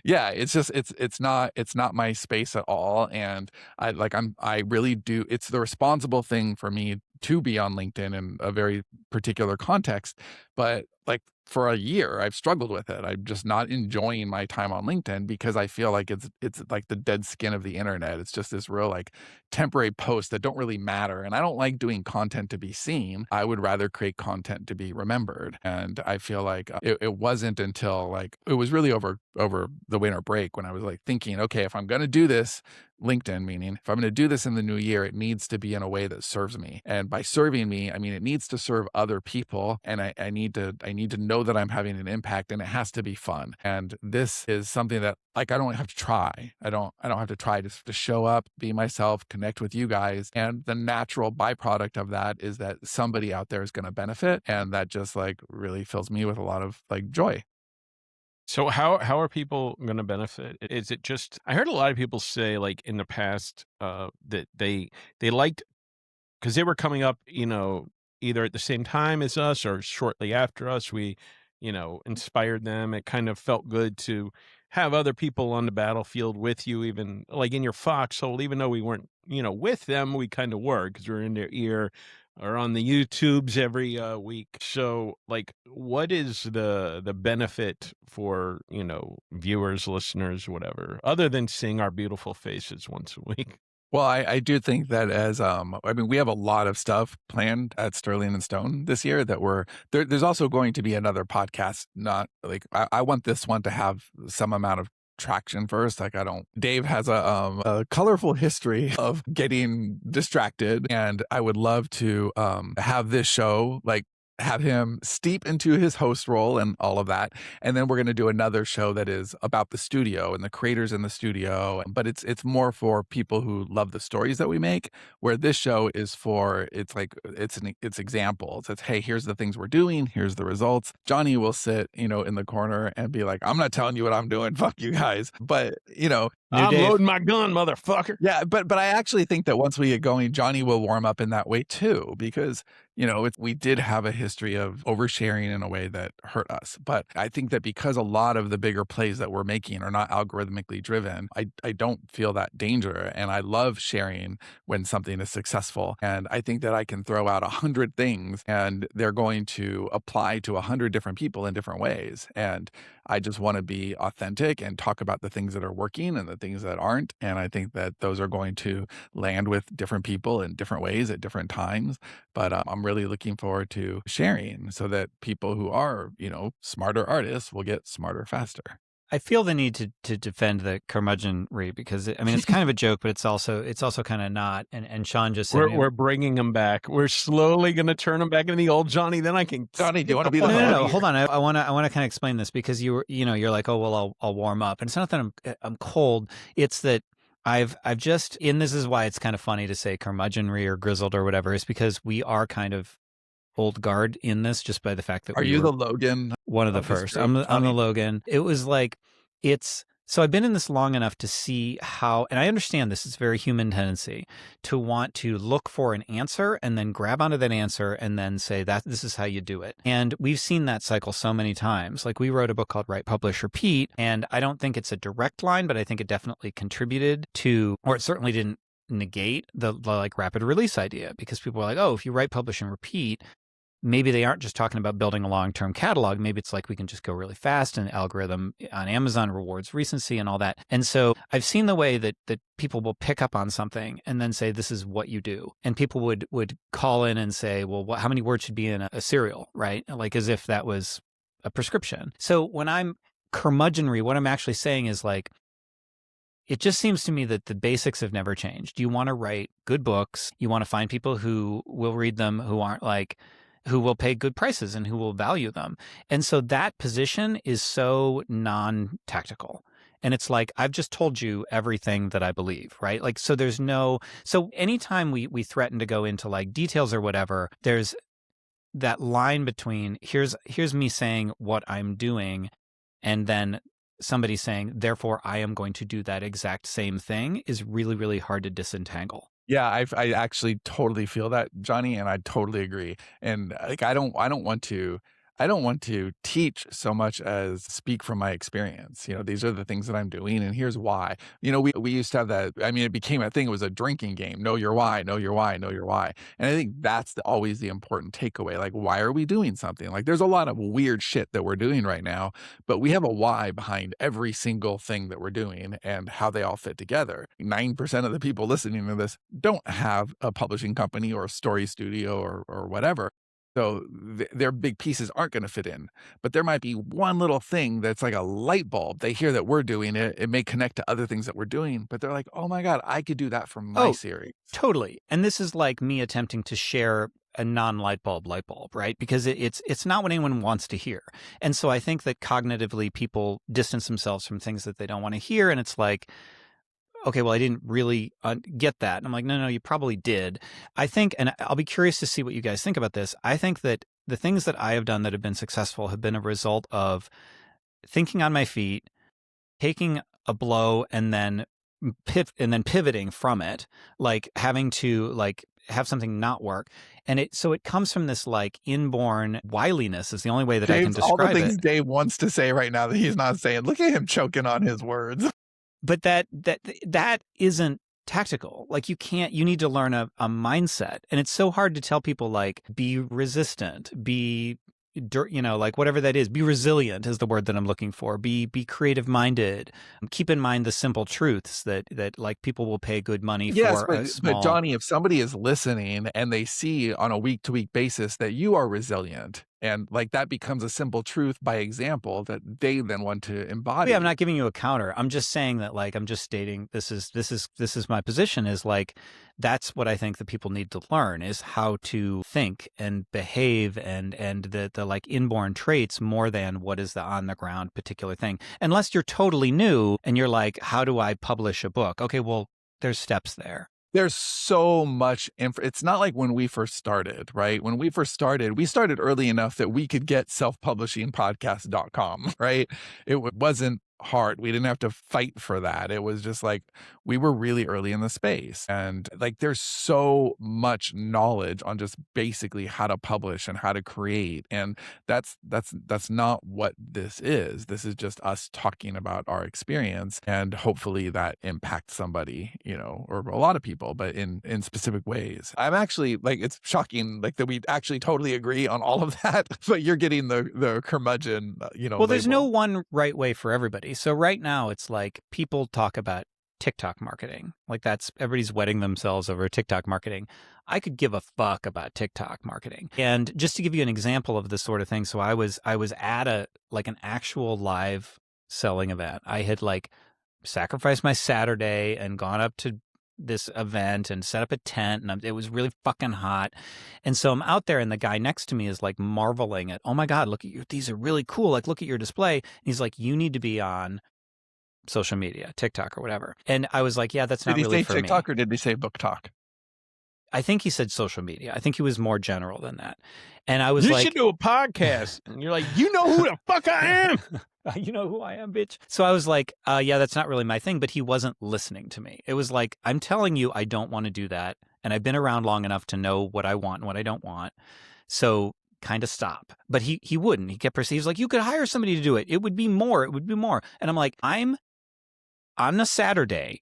Yeah, it's just it's not my space at all, and I really do it's the responsible thing for me to be on LinkedIn in a very particular context, but, like, for a year, I've struggled with it. I'm just not enjoying my time on LinkedIn because I feel like it's like the dead skin of the internet. It's just this real, like, temporary posts that don't really matter, and I don't like doing content to be seen. I would rather create content to be remembered, and I feel like, it wasn't until, like it was really over the winter break when I was, like, thinking, "Okay, if I'm gonna do this," LinkedIn meaning, "if I'm gonna do this in the new year, it needs to be in a way that serves me." And by serving me, I mean, it needs to serve other people, and I need to know that I'm having an impact, and it has to be fun. And this is something that, like, I don't have to try. I don't have to try just to show up, be myself, connect with you guys, and the natural byproduct of that is that somebody out there is gonna benefit, and that just, like, really fills me with a lot of, like, joy. So how are people gonna benefit? Is it just I heard a lot of people say, like, in the past, that they liked because they were coming up, either at the same time as us or shortly after us. We, inspired them. It kind of felt good to have other people on the battlefield with you, even like in your foxhole, even though we weren't, with them, we kind of were because we were in their ear or on the YouTubes every week. So, like, what is the benefit for viewers, listeners, whatever, other than seeing our beautiful faces once a week? Well, I do think that I mean, we have a lot of stuff planned at Sterling and Stone this year that there's also going to be another podcast, not like I want this one to have some amount of traction first. Like I don't Dave has a colorful history of getting distracted, and I would love to have this show like have him steep into his host role and all of that. And then we're going to do another show that is about the studio and the creators in the studio, but it's more for people who love the stories that we make, where this show is for it's examples. It's hey, here's the things we're doing, here's the results. Johnny will sit, in the corner and be like, I'm not telling you what I'm doing. Fuck you guys. But, New I'm Dave. loading my gun, motherfucker. yeah, but I actually think that once we get going, Johnny will warm up in that way too, because we did have a history of oversharing in a way that hurt us. But I think that because a lot of the bigger plays that we're making are not algorithmically driven, I don't feel that danger, and I love sharing when something is successful. And I think that I can throw out 100 things, and they're going to apply to 100 different people in different ways. And I just want to be authentic and talk about the things that are working and the things that aren't. And I think that those are going to land with different people in different ways at different times. But I'm really looking forward to sharing so that people who are, smarter artists will get smarter faster. I feel the need to defend the curmudgeonry because I mean it's kind of a joke, but it's also kind of not. And Sean just said, We're bringing him back. We're slowly gonna turn him back into the old Johnny. Then I can Johnny, do you get want to the be fuck the no, out of host? hold here. on. I want to kind of explain this because you're like, oh well, I'll warm up, and it's not that I'm cold. It's that I've just, and this is why it's kind of funny to say curmudgeonry or grizzled or whatever, is because we are kind of old guard in this just by the fact that Are we you were the Logan one of the of this first. group, I'm the Johnny? Logan. It was like so I've been in this long enough to see how, and I understand this is very human tendency to want to look for an answer and then grab onto that answer and then say that this is how you do it. And we've seen that cycle so many times. Like we wrote a book called Write, Publish, Repeat, and I don't think it's a direct line, but I think it definitely contributed to, or it certainly didn't negate the like rapid release idea because people were like, oh, if you write, publish, and repeat, maybe they aren't just talking about building a long-term catalog. Maybe it's like we can just go really fast and algorithm on Amazon rewards recency and all that. And so I've seen the way that people will pick up on something and then say, this is what you do. And people would call in and say, well, how many words should be in a cereal, right? Like as if that was a prescription. So when I'm curmudgeonry, what I'm actually saying is like, it just seems to me that the basics have never changed. You want to write good books. You want to find people who will read them, who will pay good prices and who will value them. And so that position is so non-tactical. And it's like, I've just told you everything that I believe, right? Like, so so anytime we threaten to go into like details or whatever, there's that line between here's me saying what I'm doing, and then somebody saying, therefore I am going to do that exact same thing, is really, really hard to disentangle. Yeah, I actually totally feel that, Johnny, and I totally agree. And like I don't want to teach so much as speak from my experience. You know, these are the things that I'm doing and here's why. You know, we used to have that. I mean, it became a thing. It was a drinking game. Know your why, know your why, know your why. And I think that's always the important takeaway. Like, why are we doing something? Like, there's a lot of weird shit that we're doing right now, but we have a why behind every single thing that we're doing and how they all fit together. 9% of the people listening to this don't have a publishing company or a story studio or whatever. So their big pieces aren't going to fit in, but there might be one little thing that's like a light bulb. They hear that we're doing it. It may connect to other things that we're doing, but they're like, oh my God, I could do that for my Oh, series. totally. And this is like me attempting to share a non-light bulb, right? Because it's not what anyone wants to hear. And so I think that cognitively people distance themselves from things that they don't want to hear. And it's like, okay, well, I didn't really get that. And I'm like, no, you probably did. I think, and I'll be curious to see what you guys think about this. I think that the things that I have done that have been successful have been a result of thinking on my feet, taking a blow, and then pivoting from it, like having to like have something not work. And so it comes from this like inborn wiliness is the only way that I can describe all the things it. Dave wants to say right now that he's not saying. Look at him choking on his words. But that isn't tactical. Like you need to learn a mindset. And it's so hard to tell people like, be resistant, like whatever that is, be resilient is the word that I'm looking for. Be creative minded. Keep in mind the simple truths that like people will pay good money Yes, for a small. but Johnny, if somebody is listening and they see on a week to week basis that you are resilient and like that becomes a simple truth by example that they then want to embody. Yeah, I'm not giving you a counter. I'm just saying that like I'm just stating this is my position is like that's what I think that people need to learn is how to think and behave and the like inborn traits more than what is the on the ground particular thing. Unless you're totally new and you're like, how do I publish a book? Okay, well, there's steps there. There's so much it's not like when we first started, right? When we first started, we started early enough that we could get selfpublishingpodcast.com, right? It wasn't hard. We didn't have to fight for that. It was just like we were really early in the space. And like there's so much knowledge on just basically how to publish and how to create. And that's not what this is. This is just us talking about our experience and hopefully that impacts somebody, you know, or a lot of people, but in specific ways. I'm actually like it's shocking like that we actually totally agree on all of that, but you're getting the curmudgeon, Well, there's no label. one right way for everybody. So right now it's like people talk about TikTok marketing. Like that's everybody's wetting themselves over TikTok marketing. I could give a fuck about TikTok marketing. And just to give you an example of this sort of thing. So I was at an actual live selling event. I had like sacrificed my Saturday and gone up to this event and set up a tent and it was really fucking hot. And so I'm out there and the guy next to me is like marveling at, oh my God, look at you. These are really cool. Like, look at your display. And he's like, you need to be on social media, TikTok or whatever. And I was like, yeah, that's not really for me. Did he say TikTok or did he say book talk? I think he said social media. I think he was more general than that. And I was you like, should do a podcast. And you're like, you know who the fuck I am. You know who I am, bitch. So I was like, yeah, that's not really my thing. But he wasn't listening to me. It was like, I'm telling you, I don't want to do that. And I've been around long enough to know what I want and what I don't want. So kind of stop. But he wouldn't. He kept proceeding. He was like, you could hire somebody to do it. It would be more. It would be more. And I'm like, I'm on a Saturday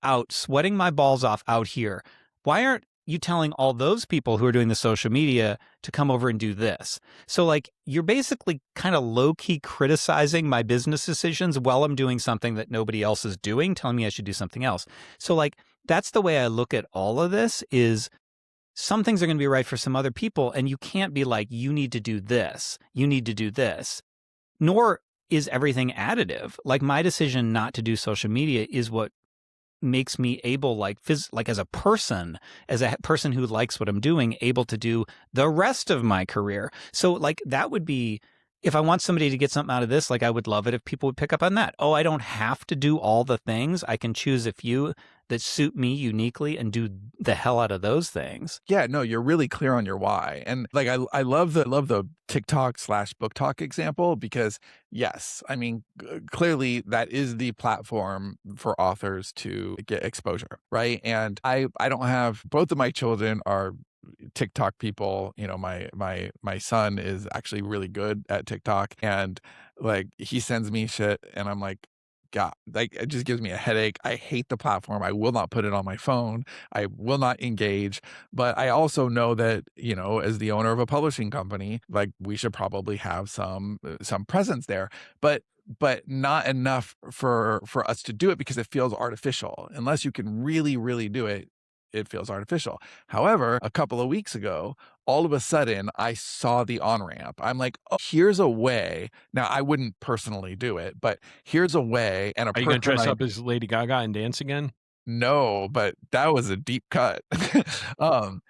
out sweating my balls off out here. Why aren't you telling all those people who are doing the social media to come over and do this? So like you're basically kind of low-key criticizing my business decisions while I'm doing something that nobody else is doing, telling me I should do something else. So like that's the way I look at all of this is some things are going to be right for some other people and you can't be like, you need to do this, you need to do this. Nor is everything additive. Like my decision not to do social media is what makes me able, like as a person who likes what I'm doing, able to do the rest of my career. So like that would be, if I want somebody to get something out of this, like I would love it if people would pick up on that. Oh, I don't have to do all the things. I can choose a few. that suit me uniquely and do the hell out of those things. Yeah, no, you're really clear on your why. And like I love the TikTok / book talk example because yes, I mean clearly that is the platform for authors to get exposure, right? And I don't have, both of my children are TikTok people. You know, my son is actually really good at TikTok, and like he sends me shit and I'm like, God, like it just gives me a headache. I hate the platform. I will not put it on my phone. I will not engage. But I also know that, you know, as the owner of a publishing company, like we should probably have some presence there. But not enough for us to do it because it feels artificial. Unless you can really do it, it feels artificial. However, a couple of weeks ago, all of a sudden I saw the on-ramp. I'm like, oh, here's a way. Now I wouldn't personally do it, but here's a way. And a Are you gonna person dress up as Lady Gaga and dance again? no, but that was a deep cut. um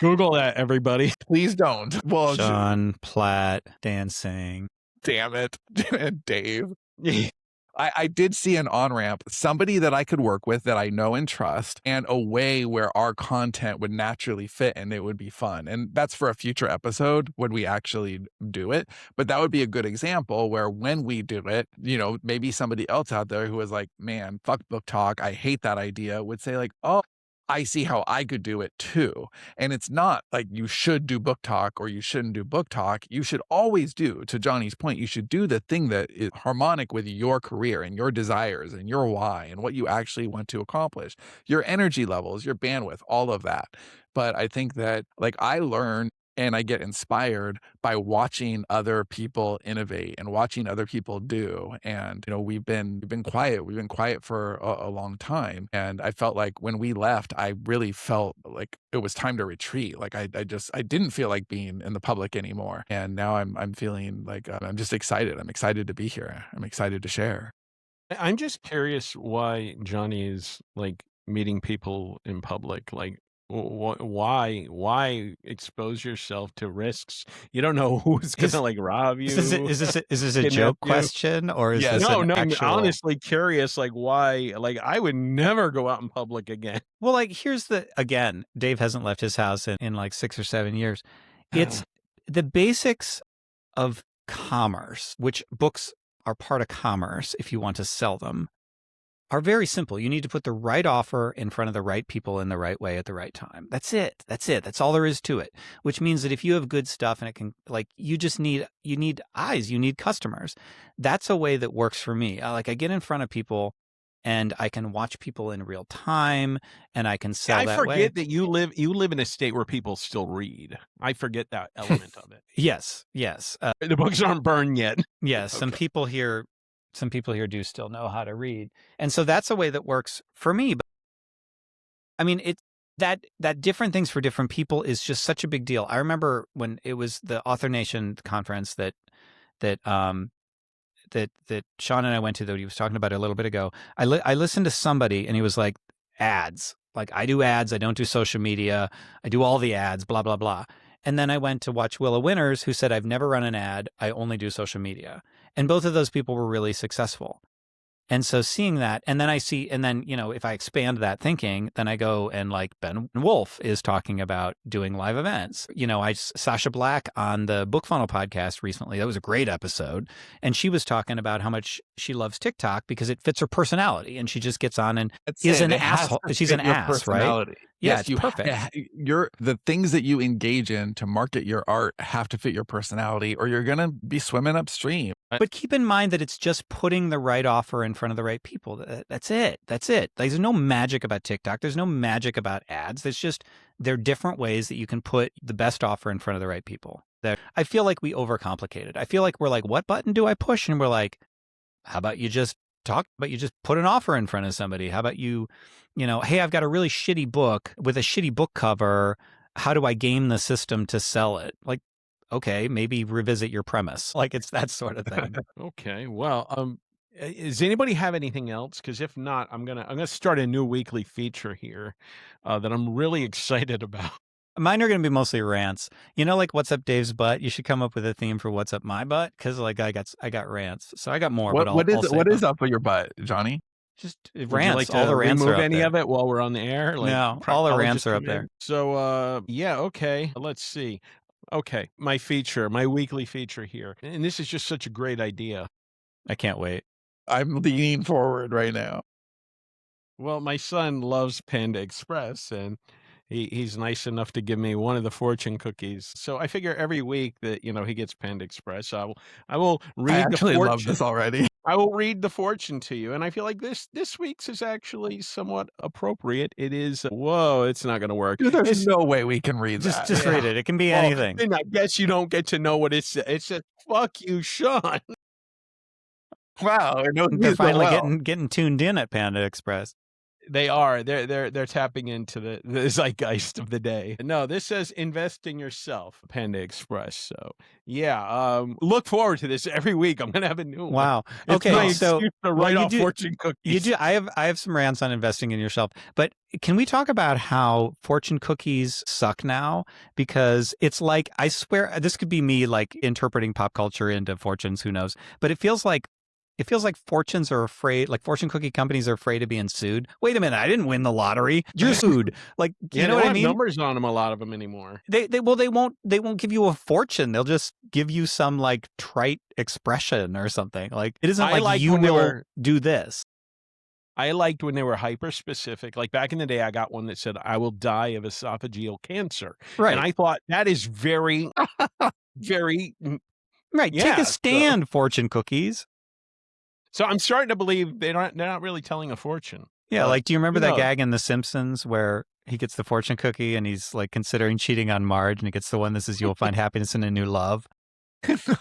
Google that, everybody. please don't. Well, Sean Platt dancing. damn it. Dave. I did see an on-ramp, somebody that I could work with that I know and trust, and a way where our content would naturally fit and it would be fun. And that's for a future episode when we actually do it. But that would be a good example where when we do it, you know, maybe somebody else out there who was like, man, fuck book talk, I hate that idea, would say like, oh, I see how I could do it too. And it's not like you should do book talk or you shouldn't do book talk. You should always do, to Johnny's point, you should do the thing that is harmonic with your career and your desires and your why and what you actually want to accomplish, your energy levels, your bandwidth, all of that. But I think that like I learn and I get inspired by watching other people innovate and watching other people do. And, you know, we've been quiet. We've been quiet for a long time. And I felt like when we left, I really felt like it was time to retreat. Like I didn't feel like being in the public anymore. And now I'm feeling like I'm just excited. I'm excited to be here. I'm excited to share. I'm just curious why Johnny is like meeting people in public. Like, why expose yourself to risks? You don't know who's gonna like rob you. Is this a kidnap joke you. question or is Yes. this No, an no, actual? I'm honestly curious, like why, like I would never go out in public again. Well, like here's the again, Dave hasn't left his house in like 6 or 7 years. It's the basics of commerce, which books are part of commerce if you want to sell them, are very simple. You need to put the right offer in front of the right people in the right way at the right time. That's it. That's all there is to it. Which means that if you have good stuff and it can, like, you need eyes, you need customers. That's a way that works for me. I get in front of people and I can watch people in real time and I can sell that way. I forget that you live in a state where people still read. I forget that element of it. Yes. The books aren't burned yet. Yes. Okay. Some people here do still know how to read. And so that's a way that works for me. But I mean, that different things for different people is just such a big deal. I remember when it was the Author Nation conference that Sean and I went to, that he was talking about a little bit ago. I listened to somebody and he was like, ads. Like, I do ads. I don't do social media. I do all the ads, blah, blah, blah. And then I went to watch Willa Winters, who said, I've never run an ad. I only do social media. And both of those people were really successful. And so seeing that, and then, you know, if I expand that thinking, then I go and like Ben Wolf is talking about doing live events. You know, Sasha Black on the Book Funnel podcast recently, that was a great episode. And she was talking about how much she loves TikTok because it fits her personality. And she just gets on and is an asshole. She's an ass, right? Yeah, Yes, it's perfect. The things that you engage in to market your art have to fit your personality or you're going to be swimming upstream. But keep in mind that it's just putting the right offer in front of the right people. That's it. There's no magic about TikTok. There's no magic about ads. There are different ways that you can put the best offer in front of the right people. I feel like we overcomplicate it. I feel like we're like, what button do I push? And we're like, how about you just put an offer in front of somebody? How about you know, hey, I've got a really shitty book with a shitty book cover. How do I game the system to sell it? Like, okay, maybe revisit your premise. Like, it's that sort of thing. Okay. Well, does anybody have anything else? Because if not, I'm gonna start a new weekly feature here that I'm really excited about. Mine are going to be mostly rants. You know, like What's Up Dave's Butt? You should come up with a theme for What's Up My Butt, because like I got rants. So I got more. What is up with your butt, Johnny? Just Would you like rants. All to the rants are remove up any there. of it while we're on the air? Like No, all the rants proctologists are up come there. in? So, yeah, okay. Let's see. Okay, my feature, my weekly feature here, and this is just such a great idea. I can't wait. I'm leaning forward right now. Well, my son loves Panda Express, and he's nice enough to give me one of the fortune cookies. So I figure every week that he gets Panda Express, I will I read the actually love fortune. this already. I will read the fortune to you, and I feel like this week's is actually somewhat appropriate. It is. Whoa, it's not going to work. Dude, there's It's no way we can read that. Just read it. It can be well, anything. then I guess you don't get to know what it's. It says, "Fuck you, Sean." Wow, it knows They're me so finally well. getting tuned in at Panda Express. They are. They're tapping into the zeitgeist of the day. No, this says invest in yourself, Panda Express. So yeah, look forward to this every week. I'm gonna have a new one. Wow. It's my Okay, so excuse to well, write you off do fortune cookies. you do. I have some rants on investing in yourself, but can we talk about how fortune cookies suck now? Because it's like, I swear, this could be me like interpreting pop culture into fortunes. Who knows? But it feels like fortunes are afraid, like fortune cookie companies are afraid of being sued. Wait a minute, I didn't win the lottery. You're sued. Like, Yeah, you know they what don't I have mean? numbers on them. A lot of them anymore. They won't give you a fortune. They'll just give you some like trite expression or something. Like, it isn't I like liked you when they will were. do this. I liked when they were hyper specific. Like back in the day, I got one that said, "I will die of esophageal cancer," and Right. I thought that is very, very. Right. Take a Yeah. stand, fortune cookies. So I'm starting to believe they're not really telling a fortune. Yeah, But like, do you remember who that knows? gag in The Simpsons where he gets the fortune cookie and he's like considering cheating on Marge and he gets the one that says you'll find happiness in a new love?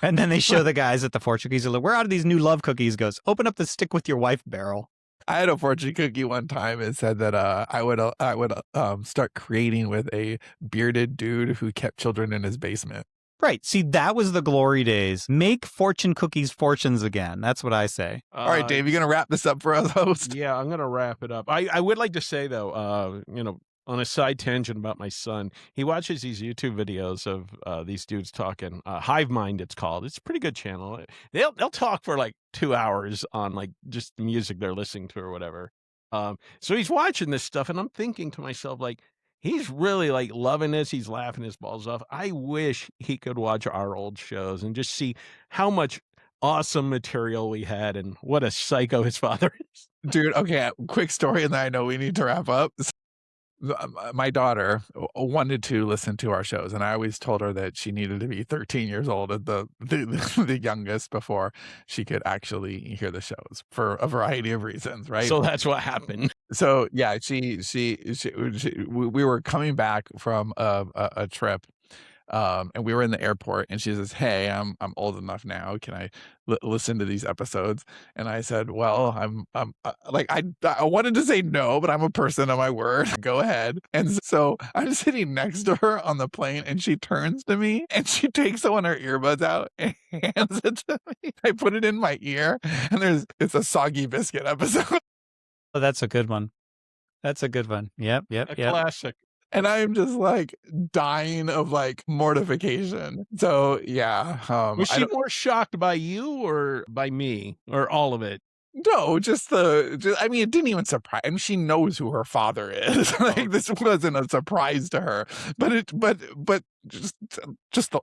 And then they show the guys at the fortune cookies. They're like, "Where out of these new love cookies?" He goes, "Open up the stick with your wife barrel." I had a fortune cookie one time. It said that I would start creating with a bearded dude who kept children in his basement. Right. See, that was the glory days. Make fortune cookies fortunes again. That's what I say. All right, Dave, you gonna wrap this up for us, host? Yeah, I'm gonna wrap it up. I would like to say though, on a side tangent about my son, he watches these YouTube videos of these dudes talking. Hive Mind, it's called. It's a pretty good channel. They'll talk for like 2 hours on like just the music they're listening to or whatever. So he's watching this stuff, and I'm thinking to myself like. He's really like loving this. He's laughing his balls off. I wish he could watch our old shows and just see how much awesome material we had and what a psycho his father is. Dude, okay, quick story, and then I know we need to wrap up. My daughter wanted to listen to our shows, and I always told her that she needed to be 13 years old at the youngest before she could actually hear the shows for a variety of reasons, right? So that's what happened. So yeah, we were coming back from a trip, and we were in the airport, and she says, "Hey, I'm old enough now. Can I listen to these episodes?" And I said, "Well, I'm like I wanted to say no, but I'm a person of my word. Go ahead." And so I'm sitting next to her on the plane, and she turns to me and she takes one of her earbuds out and hands it to me. I put it in my ear, and it's a Soggy Biscuit episode. Oh, that's a good one. That's a good one. Yep. A classic. And I'm just like dying of like mortification. So yeah, Was she more shocked by you or by me or all of it? no, I mean, it didn't even surprise. I mean, she knows who her father is. Like this wasn't a surprise to her, but just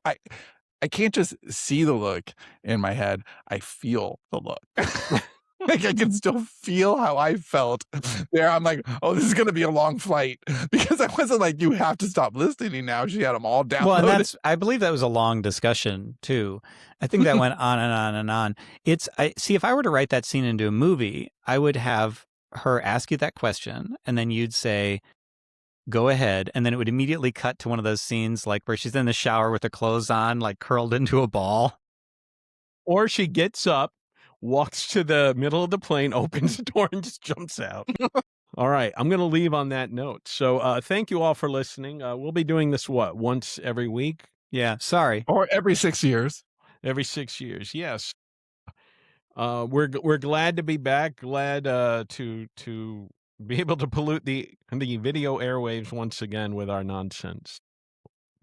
I can't just see the look in my head. I feel the look. Like I can still feel how I felt there. I'm like, oh, this is gonna be a long flight because I wasn't like, you have to stop listening now. She had them all downloaded. Well, and I believe that was a long discussion too. I think that went on and on and on. I see, if I were to write that scene into a movie, I would have her ask you that question, and then you'd say, "Go ahead," and then it would immediately cut to one of those scenes like where she's in the shower with her clothes on, like curled into a ball. Or she gets up, walks to the middle of the plane, opens the door, and just jumps out. All right, I'm going to leave on that note. So thank you all for listening. We'll be doing this, once every week? Yeah, sorry. Or every 6 years. Every 6 years, yes. We're glad to be back. Glad to be able to pollute the video airwaves once again with our nonsense.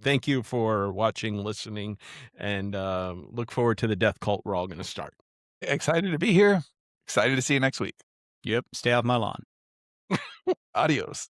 Thank you for watching, listening, and look forward to the death cult we're all going to start. Excited to be here. Excited to see you next week. Yep. Stay off my lawn. Adios.